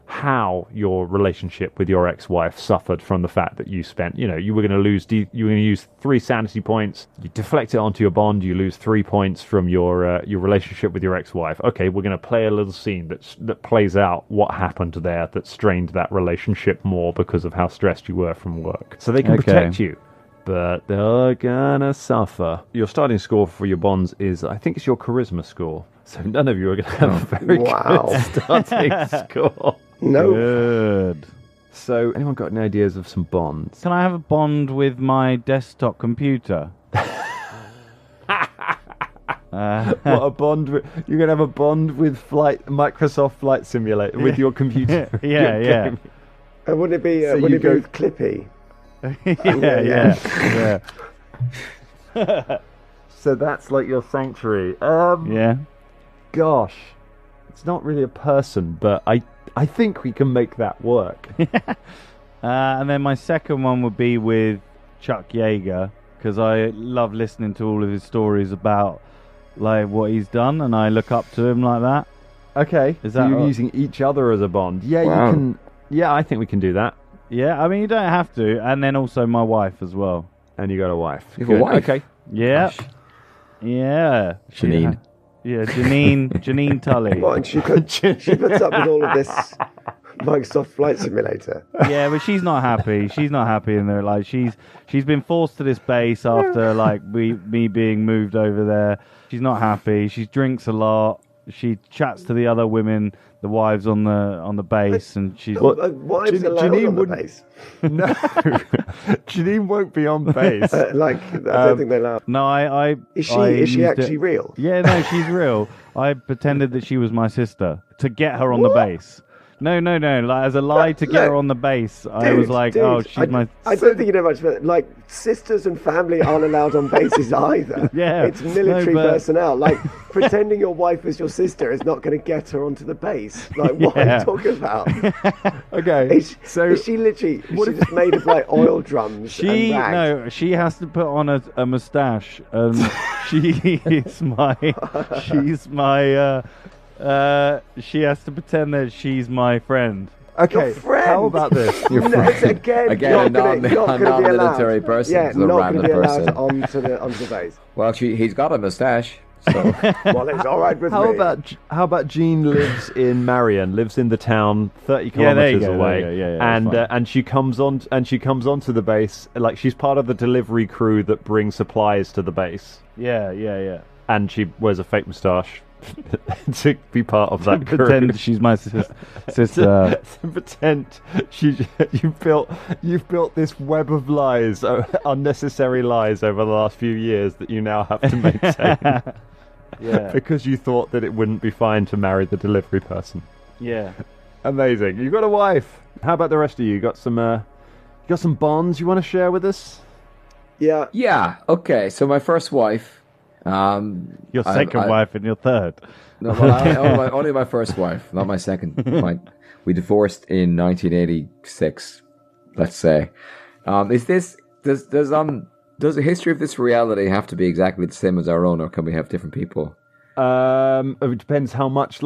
how your relationship with your ex-wife suffered from the fact that you spent, you were going to lose, you were going to use 3 sanity points, you deflect it onto your bond, you lose 3 points from your relationship with your ex-wife. Okay, we're going to play a little scene that plays out what happened there that strained that relationship more because of how stressed you were from work. So they can protect you, but they're gonna suffer. Your starting score for your bonds is, I think it's your charisma score. So none of you are going to have a very good starting score. No. Good. So, anyone got any ideas of some bonds? Can I have a bond with my desktop computer? What a bond! You're going to have a bond with Microsoft Flight Simulator with your computer. Yeah. Wouldn't it be? So Wouldn't it be Clippy? Yeah. So that's like your sanctuary. Yeah. Gosh, it's not really a person, but I think we can make that work. And then my second one would be with Chuck Yeager, because I love listening to all of his stories about like what he's done, and I look up to him like that. Okay, Is so that you're what- using each other as a bond? Yeah, Wow. you can. Yeah, I think we can do that. Yeah, I mean you don't have to, and then also my wife as well. And you got a wife. You have a Good. wife? Okay. Yeah, yeah. Janine. Yeah, Janine Tully. What? And she puts up with all of this Microsoft Flight Simulator. Yeah, but she's not happy. She's not happy in there. Like she's been forced to this base after like me being moved over there. She's not happy. She drinks a lot. She chats to the other women, the wives on the base, and she's Wives allowed Janine on the wouldn't- base. No, Janine won't be on base. I don't think they're allowed. no. I Is I she used actually it- real? Yeah, no, she's real. I pretended that she was my sister to get her on the base. No. Like as a lie to get her on the base, I was like, oh, she's my. I don't think you know much about it. Like, sisters and family aren't allowed on bases either. Yeah, It's military no, but- personnel. Like, pretending your wife is your sister is not going to get her onto the base. Like, what are Yeah. you talking about? Okay, Is so she literally, is she just made of, like, oil drums and rags? She has to put on a moustache, and she is she has to pretend that she's my friend. okay, Your friend. how about this? No, it's again, Again, not a gonna be non-military allowed. person. Yeah, It's a not going random to be allowed person. onto the base. Well, actually, he's got a mustache. So Well, it's all right with How me. about Jean lives in Marion, lives in the town 30 Yeah, there you kilometers go, away, there you go. Yeah, that's fine. and she comes onto the base, like she's part of the delivery crew that bring supplies to the base, Yeah. and she wears a fake moustache to be part of that crew. Pretend she's my sister. To pretend you've built this web of lies, unnecessary lies over the last few years that you now have to maintain. Yeah. Because you thought that it wouldn't be fine to marry the delivery person. Yeah. Amazing. You've got a wife. How about the rest of you? You got some bonds you want to share with us? Yeah. yeah, okay. So my first wife. Your second wife and your third. No, well, only my first wife, not my second. We divorced in 1986. Let's say. Does the history of this reality have to be exactly the same as our own, or can we have different people? It depends how much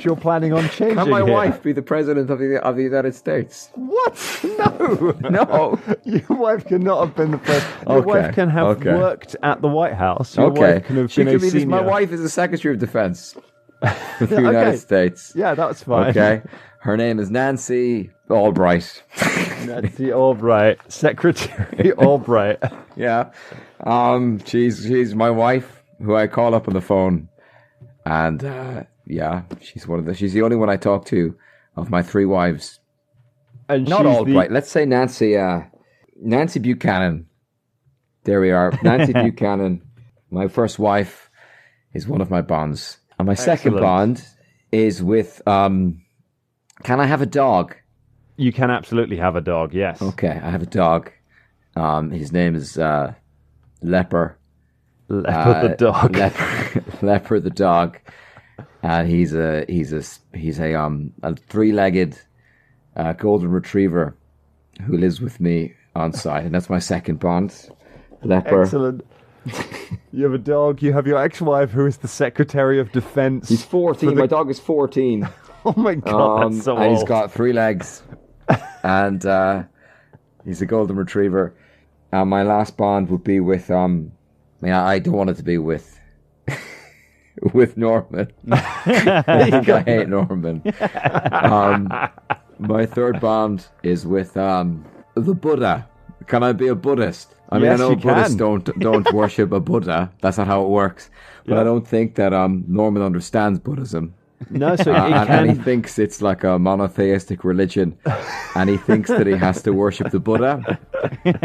you're planning on changing. Can my here. wife be the president of the United States? What? No. No. Your wife cannot have been the president. Your Okay, wife can have okay. worked at the White House. Your Okay. wife can have She been could a be this, senior. my wife is the Secretary of Defense of the Okay. United States. Yeah, that's fine. Okay. Her name is Nancy Albright. Nancy Albright, Secretary Albright. Yeah. She's my wife who I call up on the phone, and yeah, she's the only one I talk to of my 3 wives. And Not she's Albright. Let's say Nancy Buchanan. There we are. Nancy Buchanan. My first wife is one of my bonds, and my second Excellent. bond is with. Can I have a dog? You can absolutely have a dog. Yes. Okay, I have a dog. His name is Leper. Leper the dog. Leper the dog, and he's a three-legged golden retriever who lives with me on site, and that's my second bond. Leper. Excellent. You have a dog. You have your ex-wife, who is the Secretary of Defense. He's 14. My dog is 14. Oh my god, that's so and old. he's got 3 legs, and he's a golden retriever. And my last bond would be with I don't want it to be with Norman. I hate Norman. My third bond is with the Buddha. Can I be a Buddhist? I mean, Yes, I know you Buddhists can. don't worship a Buddha. That's not how it works. But I don't think that Norman understands Buddhism. No, so And he thinks it's like a monotheistic religion, and he thinks that he has to worship the Buddha.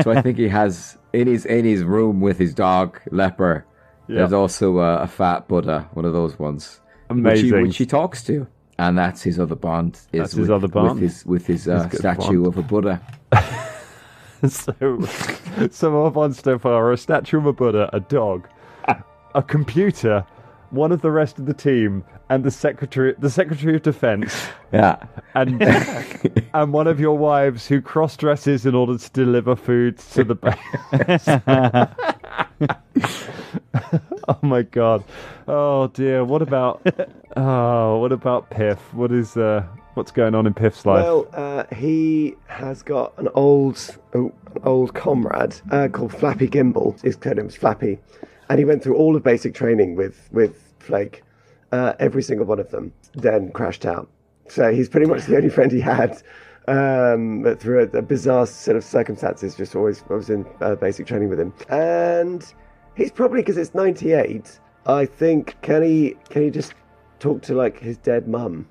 So I think he has in his room with his dog Leper. There's also a fat Buddha, one of those ones, Amazing. which he talks to, and that's his other bond. That's his other bond? with his good statue bond. of a Buddha. So some of our bonds so far are a statue of a Buddha, a dog, a computer, one of the rest of the team, and the Secretary of Defense. Yeah. And and one of your wives who cross-dresses in order to deliver food to the base. Oh my god. Oh dear. What about Piff? What's going on in Piff's life? Well, he has got an old comrade called Flappy Gimble. His name was Flappy, and he went through all of basic training with Flake, every single one of them. Then crashed out. So he's pretty much the only friend he had. But through a bizarre set of circumstances, just always I was in basic training with him, and he's probably, because it's 98. I think can he just talk to like his dead mum,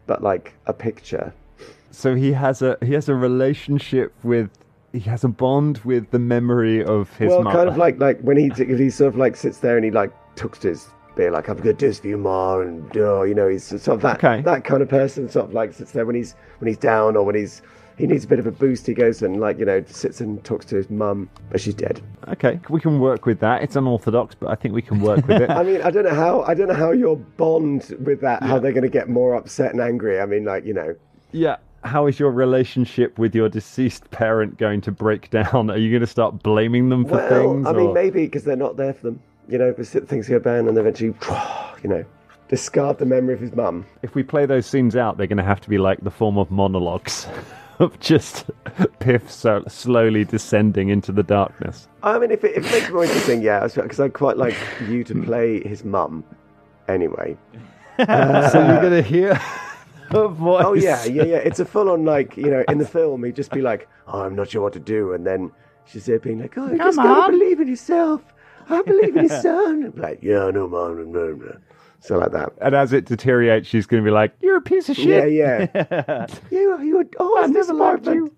but like a picture. So he has a relationship with. He has a bond with the memory of his mother. Kind of like when he sort of like sits there and he like talks to his beer, like, I'm gonna do this for you, Ma, and he's sort of that that kind of person. Sort of like sits there when he's down, or when he needs a bit of a boost. He goes and sits and talks to his mum, but she's dead. Okay, we can work with that. It's unorthodox, but I think we can work with it. I mean, I don't know how your bond with that, how they're going to get more upset and angry. I mean, Yeah. How is your relationship with your deceased parent going to break down? Are you going to start blaming them for things? I mean, maybe because they're not there for them. Things go bad, and eventually, discard the memory of his mum. If we play those scenes out, they're going to have to be like the form of monologues of just Piff slowly descending into the darkness. I mean, if it makes it more interesting, yeah, because I'd quite like you to play his mum anyway. So you're going to hear her voice. Oh, yeah. It's a full-on, in the film, he'd just be like, oh, I'm not sure what to do. And then she's there being like, oh, you just got to believe in yourself. I believe in your son. I'm like, yeah, no, Mom, no. So like that. And as it deteriorates, she's going to be like, you're a piece of shit. Yeah. you I never liked you.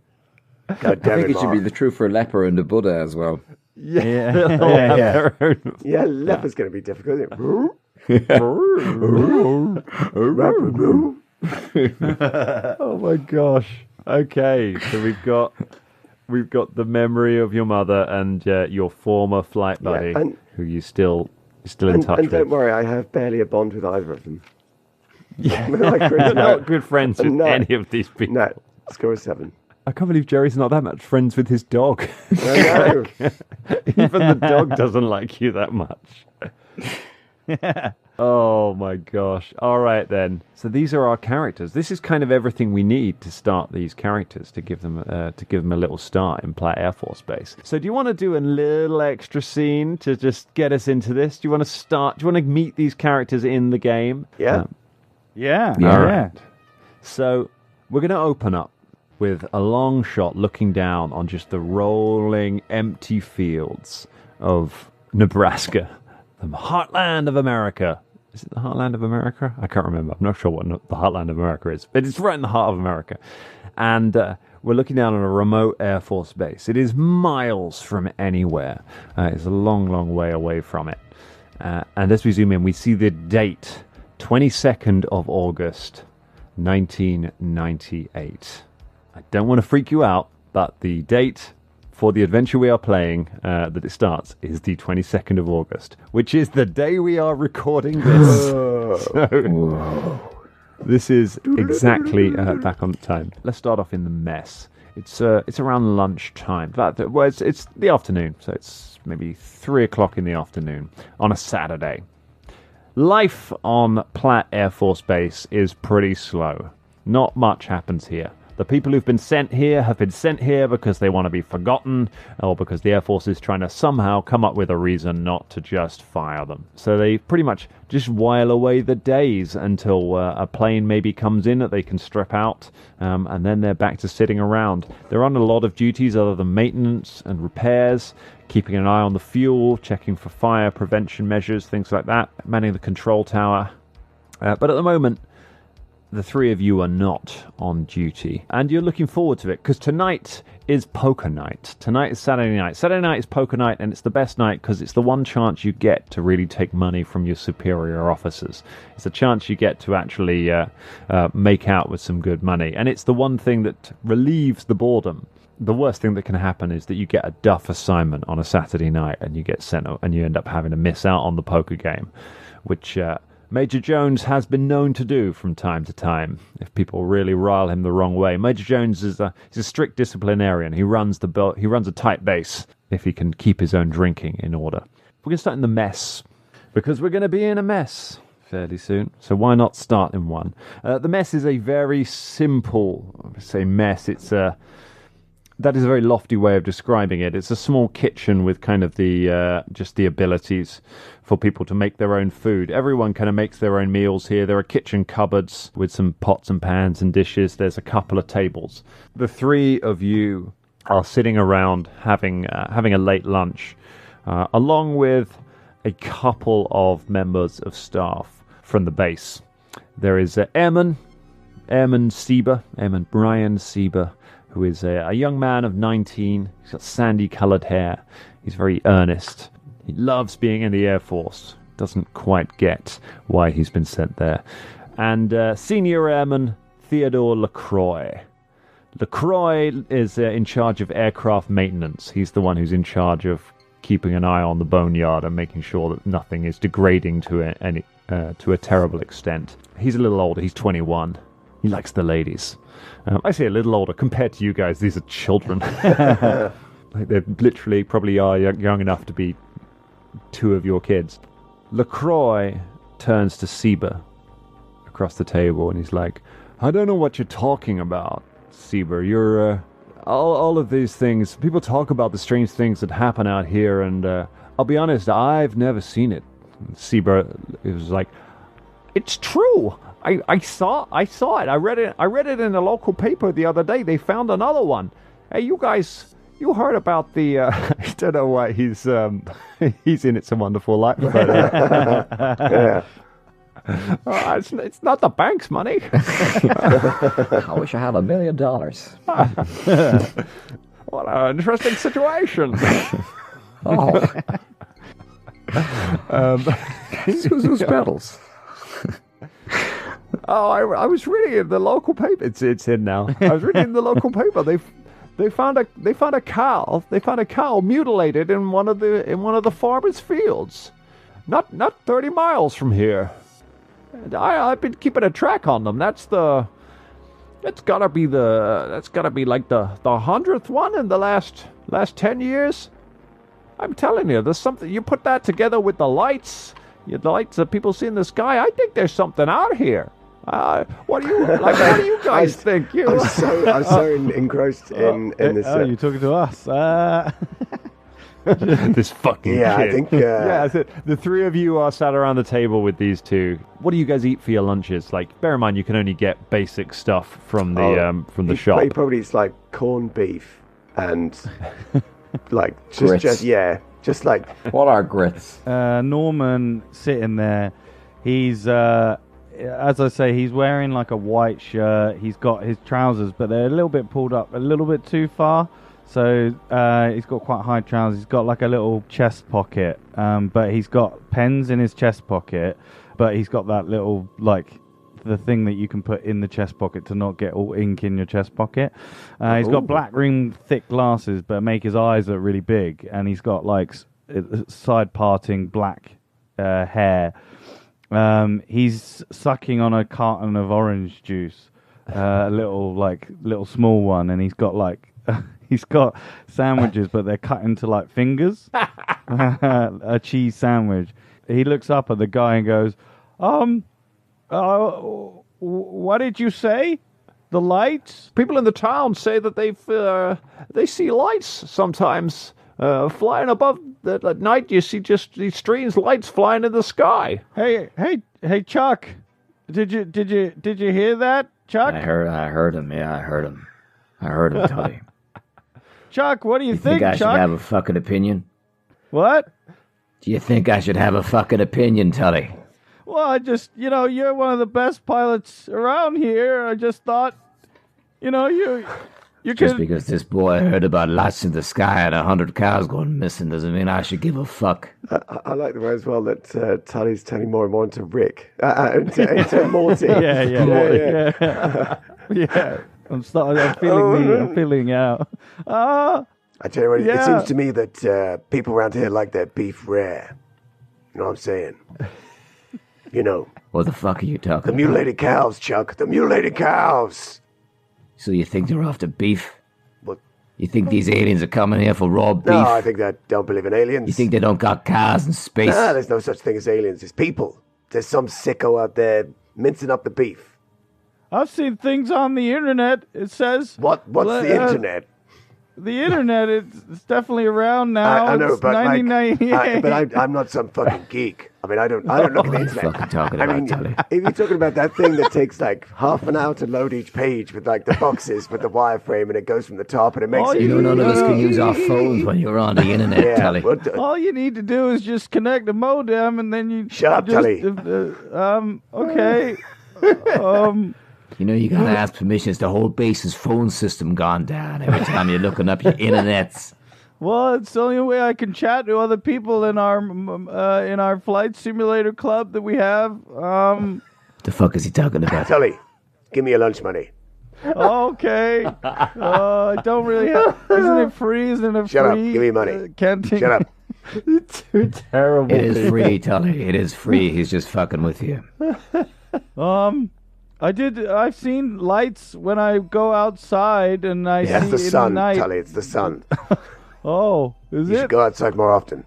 God damn I think it, it should be the truth for Leper and the Buddha as well. Yeah. Yeah, Leper's going to be difficult, isn't it? Oh my gosh. Okay, so we've got the memory of your mother and your former flight buddy, who you still in touch with. And don't worry, I have barely a bond with either of them. Yeah, you're not good friends with any of these people. No, score is 7. I can't believe Jerry's not that much friends with his dog. I know. Even the dog doesn't like you that much. Oh my gosh. All right then. So these are our characters. This is kind of everything we need to start these characters, to give them a little start in Platte Air Force Base. So do you want to do a little extra scene to just get us into this? Do you want to meet these characters in the game? Yeah. Yeah. All right. So we're going to open up with a long shot looking down on just the rolling, empty fields of Nebraska, the heartland of America. Is it the heartland of America? I can't remember. I'm not sure what the heartland of America is, but it's right in the heart of America. And we're looking down on a remote Air Force base. It is miles from anywhere. It's a long, long way away from it. And as we zoom in, we see the date, 22nd of August, 1998. I don't want to freak you out, but the date for the adventure we are playing, that it starts, is the 22nd of August, which is the day we are recording this. So, this is exactly back on time. Let's start off in the mess. It's around lunchtime. It's the afternoon, so it's maybe 3 o'clock in the afternoon on a Saturday. Life on Platte Air Force Base is pretty slow. Not much happens here. The people who've been sent here have been sent here because they want to be forgotten, or because the Air Force is trying to somehow come up with a reason not to just fire them. So they pretty much just while away the days until a plane maybe comes in that they can strip out, and then they're back to sitting around. They're on a lot of duties other than maintenance and repairs, keeping an eye on the fuel, checking for fire prevention measures, things like that, manning the control tower. But at the moment, the three of you are not on duty, and you're looking forward to it because tonight is poker night. Tonight is Saturday night. Saturday night is poker night, and it's the best night because it's the one chance you get to really take money from your superior officers. It's a chance you get to actually make out with some good money, and it's the one thing that relieves the boredom. The worst thing that can happen is that you get a duff assignment on a Saturday night and you get sent, and you end up having to miss out on the poker game, which Major Jones has been known to do from time to time if people really rile him the wrong way. Major Jones is a strict disciplinarian. He runs a tight base if he can keep his own drinking in order. We're going to start in the mess because we're going to be in a mess fairly soon. So why not start in one? The mess is a very simple, mess. That is a very lofty way of describing it. It's a small kitchen with kind of just the abilities for people to make their own food. Everyone kind of makes their own meals here. There are kitchen cupboards with some pots and pans and dishes. There's a couple of tables. The three of you are sitting around having a late lunch, along with a couple of members of staff from the base. There is Airman Brian Sieber, who is a young man of 19. He's got sandy-coloured hair. He's very earnest. He loves being in the Air Force. Doesn't quite get why he's been sent there. And Senior Airman Theodore LaCroix. LaCroix is in charge of aircraft maintenance. He's the one who's in charge of keeping an eye on the boneyard and making sure that nothing is degrading to a terrible extent. He's a little older. He's 21. He likes the ladies. I say a little older. Compared to you guys, these are children. Like they literally probably are young enough to be two of your kids. LaCroix turns to Sieber across the table and he's like, I don't know what you're talking about, Sieber. You're all of these things. People talk about the strange things that happen out here, and I'll be honest, I've never seen it. Sieber was like, it's true. I saw it. I read it in the local paper the other day. They found another one. Hey, you guys, you heard about the? I don't know why he's in It's a Wonderful Life. But, Yeah. it's not the bank's money. I wish I had $1 million. What an interesting situation. Oh. Suzu's pedals. Oh, I was reading in the local paper. It's in now. I was reading in the local paper. They found a cow. They found a cow mutilated in one of the farmers' fields, not 30 miles from here. And I've been keeping a track on them. That's gotta be like the 100th one in the last 10 years. I'm telling you, there's something. You put that together with the lights that people see in the sky. I think there's something out here. What do you guys think? I'm so engrossed in this. Oh, you're talking to us. This fucking kid. I think. So the three of you are sat around the table with these two. What do you guys eat for your lunches? Like, bear in mind, you can only get basic stuff from the shop. He probably eats like corned beef and like just like What are grits? Norman sitting there. He's as I say, he's wearing like a white shirt. He's got his trousers, but they're a little bit pulled up, a little bit too far. So he's got quite high trousers. He's got like a little chest pocket, but he's got pens in his chest pocket. But he's got that little like the thing that you can put in the chest pocket to not get all ink in your chest pocket. He's got black rim thick glasses, but make his eyes look really big, and he's got like side parting black hair. He's sucking on a carton of orange juice, a little small one, and he's got like he's got sandwiches, but they're cut into like fingers, a cheese sandwich. He looks up at the guy and goes, what did you say? The lights? People in the town say that they see lights sometimes flying above. At night, you see just these strange lights flying in the sky. Hey, Chuck! Did you hear that, Chuck? I heard him. Yeah, I heard him, Tully. Chuck, what do you think, I Chuck? should have a fucking opinion? What? Do you think I should have a fucking opinion, Tully? Well, I just, you're one of the best pilots around here. I just thought, you Just could... because this boy heard about lights in the sky and 100 cows going missing doesn't mean I should give a fuck. I like the way as well that Tully's turning more and more into Rick, into Morty. Yeah. I'm feeling out. I tell you what, it seems to me that people around here like their beef rare. You know what I'm saying? What the fuck are you talking The about? mutilated cows, Chuck. The mutilated cows. So you think they're after beef? What? You think these aliens are coming here for raw beef? No, I think that don't believe in aliens. You think they don't got cars in space? Nah, there's no such thing as aliens. It's people. There's some sicko out there mincing up the beef. I've seen things on the internet. It says... What's the internet? The internet, it's definitely around now. I know, it's but 1998. but I'm not some fucking geek. I mean, I don't look at the internet. Fucking talking about, Tully? If you're talking about that thing that takes like half an hour to load each page with like the boxes with the wireframe and it goes from the top and it makes it. None of us can use our phones when you're on the internet, Tully. All you need to do is just connect a modem and then you... Shut up, Tully. Okay. You gotta ask permissions. The whole base's phone system gone down every time you're looking up your internets. Well, it's the only way I can chat to other people in our flight simulator club that we have. The fuck is he talking about? Tully, give me your lunch money. Okay. I don't really have... Isn't it free? Isn't it free? Shut up. Give me money. Canteen? Shut up. Too terrible. It is free, Tully. It is free. He's just fucking with you. I've seen lights when I go outside and I see it's the in sun, the night. Tully. It's the sun. Oh, is You it? should go outside more often.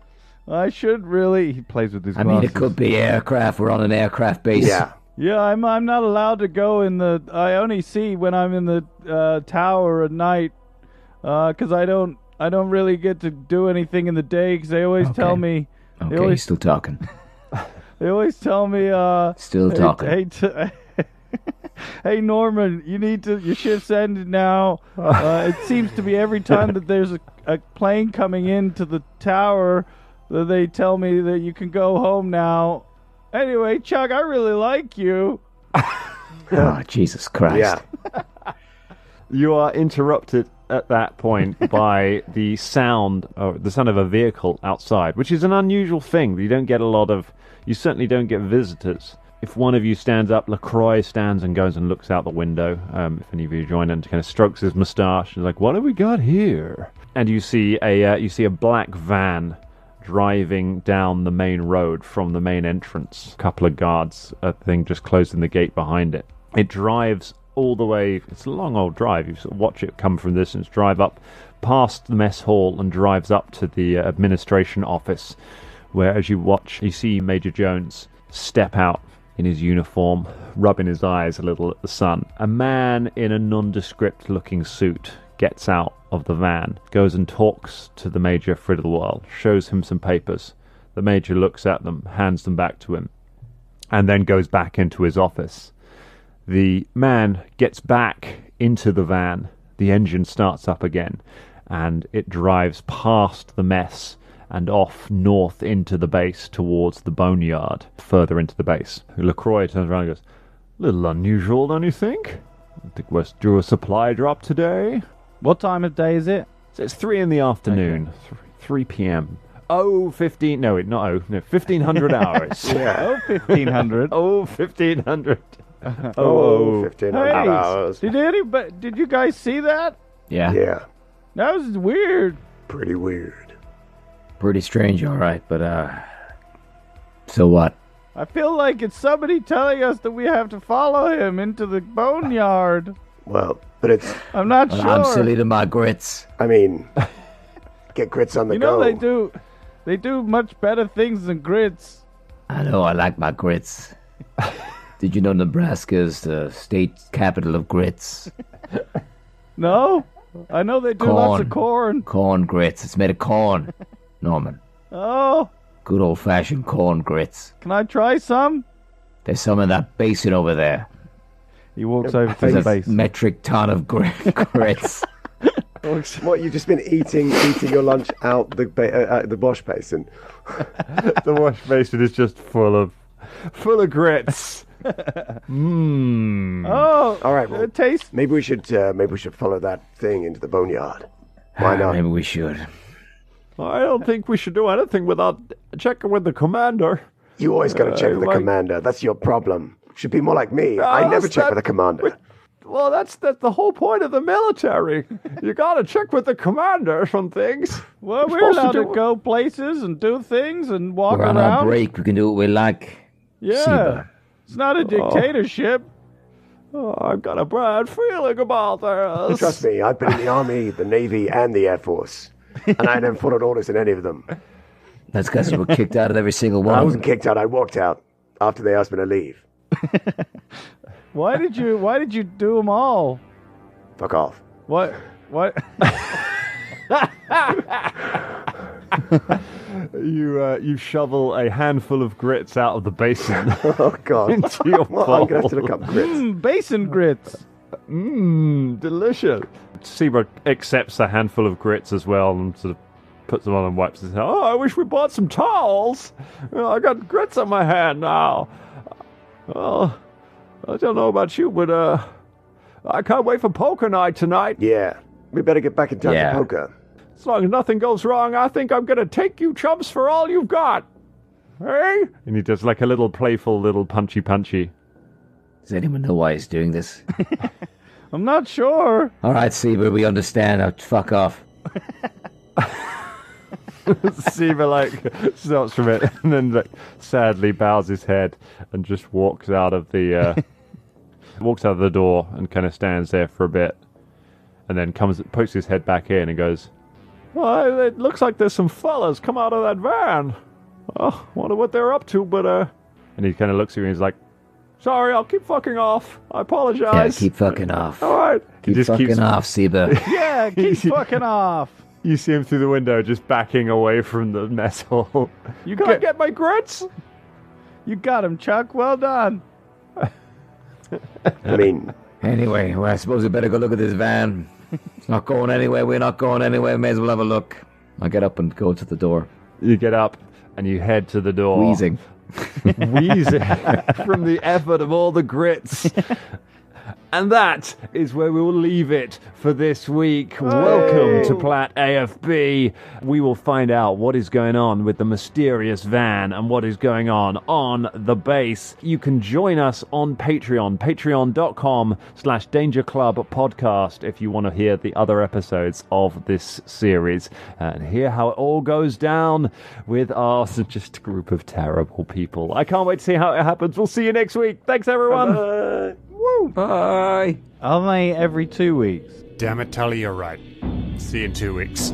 I should really. He plays with his I glasses. mean, it could be aircraft. We're on an aircraft base. Yeah. Yeah, I'm not allowed to go in the. I only see when I'm in the tower at night, because I don't really get to do anything in the day because they always tell me. Okay, he's still talking. They always tell me. Still talking. Hey Norman, your shift's ended now. It seems to be every time that there's a plane coming into the tower, that they tell me that you can go home now. Anyway, Chuck, I really like you. Oh, Jesus Christ. Yeah. You are interrupted at that point by the sound of a vehicle outside, which is an unusual thing. You certainly don't get visitors. If one of you stands up, LaCroix stands and goes and looks out the window. If any of you join and kind of strokes his moustache, and like, "What have we got here?" And you see a black van driving down the main road from the main entrance. A couple of guards, just closing the gate behind it. It drives all the way. It's a long old drive. You sort of watch it come from the distance, drive up past the mess hall, and drives up to the administration office, where as you watch, you see Major Jones step out in his uniform, rubbing his eyes a little at the sun. A man in a nondescript looking suit gets out of the van, goes and talks to the Major Friddlewell, shows him some papers. The Major looks at them, hands them back to him, and then goes back into his office. The man gets back into the van, the engine starts up again, and it drives past the mess and off north into the base towards the boneyard, further into the base. LaCroix turns around and goes, "A little unusual, don't you think? I think we're due a supply drop today." What time of day is it? So it's 3 in the afternoon, 3 p.m. 15... No, wait, not 0. No, 1,500 hours. Yeah. 1500. 1,500. $1,500. Did you guys see that? Yeah. Yeah, That was weird. pretty weird. Pretty strange, all right, but so what? I feel like it's somebody telling us that we have to follow him into the boneyard. Well, but it's, I'm not Well, sure. I'm silly to my grits. I mean, get grits on the You know go. they do much better things than grits. I know, I like my grits. Did you know Nebraska is the state capital of grits? No, I know they do lots of corn. Corn grits. It's made of corn, Norman. Oh, Good old-fashioned corn grits. can I try some? There's some in that basin over there. He walks over to There's the a base. metric ton of grits. What, you've just been eating your lunch out the wash basin? The wash basin is just full of grits. Mmm. Oh, All right, well, it tastes. maybe we should follow that thing into the boneyard. Why not? Maybe we should. I don't think we should do anything without checking with the commander. You always got to check with the like- commander. That's your problem. Should be more like me. I never that's check that- with the commander. Well, that's the whole point of the military. You gotta check with the commander on things. Well, we're supposed to allowed to do- go places and do things and walk We're on around. our break. We can do what we like. Yeah, Seba. it's not a dictatorship. Oh, I've got a bad feeling about this. Trust me, I've been in the Army, the Navy, and the Air Force. And I never followed orders in any of them. That's because you were kicked out of every single one I of wasn't them. kicked out, I walked out after they asked me to leave. Why did you do them all? Fuck off. What? You shovel a handful of grits out of the basin Oh, God. into your Well, bowl. I'm going to have to look up grits. Basin grits. Mmm, delicious. Seba accepts a handful of grits as well and sort of puts them on and wipes his hand. Oh, I wish we bought some towels. I got grits on my hand now. Well, I don't know about you, but I can't wait for poker night tonight. Yeah, we better get back in time Yeah. for poker. As long as nothing goes wrong, I think I'm going to take you chumps for all you've got. Hey? And he does like a little playful little punchy. Does anyone know why he's doing this? I'm not sure. All right, Seba, we understand. Now, fuck off. Seba like stops from it and then like sadly bows his head and just walks out of the door and kind of stands there for a bit and then pokes his head back in and goes, well, it looks like there's some fellas come out of that van. Oh, wonder what they're up to, but and he kind of looks at you and he's like, sorry, I'll keep fucking off. I apologize. Yeah, keep fucking off. All right. He Keep fucking off, Seba. Yeah, keep fucking off. You see him through the window just backing away from the mess hall. You Can I get my grits? You got him, Chuck. Well done. I mean, Anyway, well, I suppose we better go look at this van. It's not going anywhere. We're not going anywhere. May as well have a look. I get up and go to the door, You get up and you head to the door. wheezing. Wheezing from the effort of all the grits. And that is where we will leave it for this week. Welcome to Platte AFB. We will find out what is going on with the mysterious van and what is going on the base. You can join us on Patreon, patreon.com/Danger Club Podcast if you want to hear the other episodes of this series and hear how it all goes down with us, just a group of terrible people. I can't wait to see how it happens. We'll see you next week. Thanks, everyone. Woo. Bye. Only every 2 weeks. Damn it, Tully, you're right. See you in 2 weeks.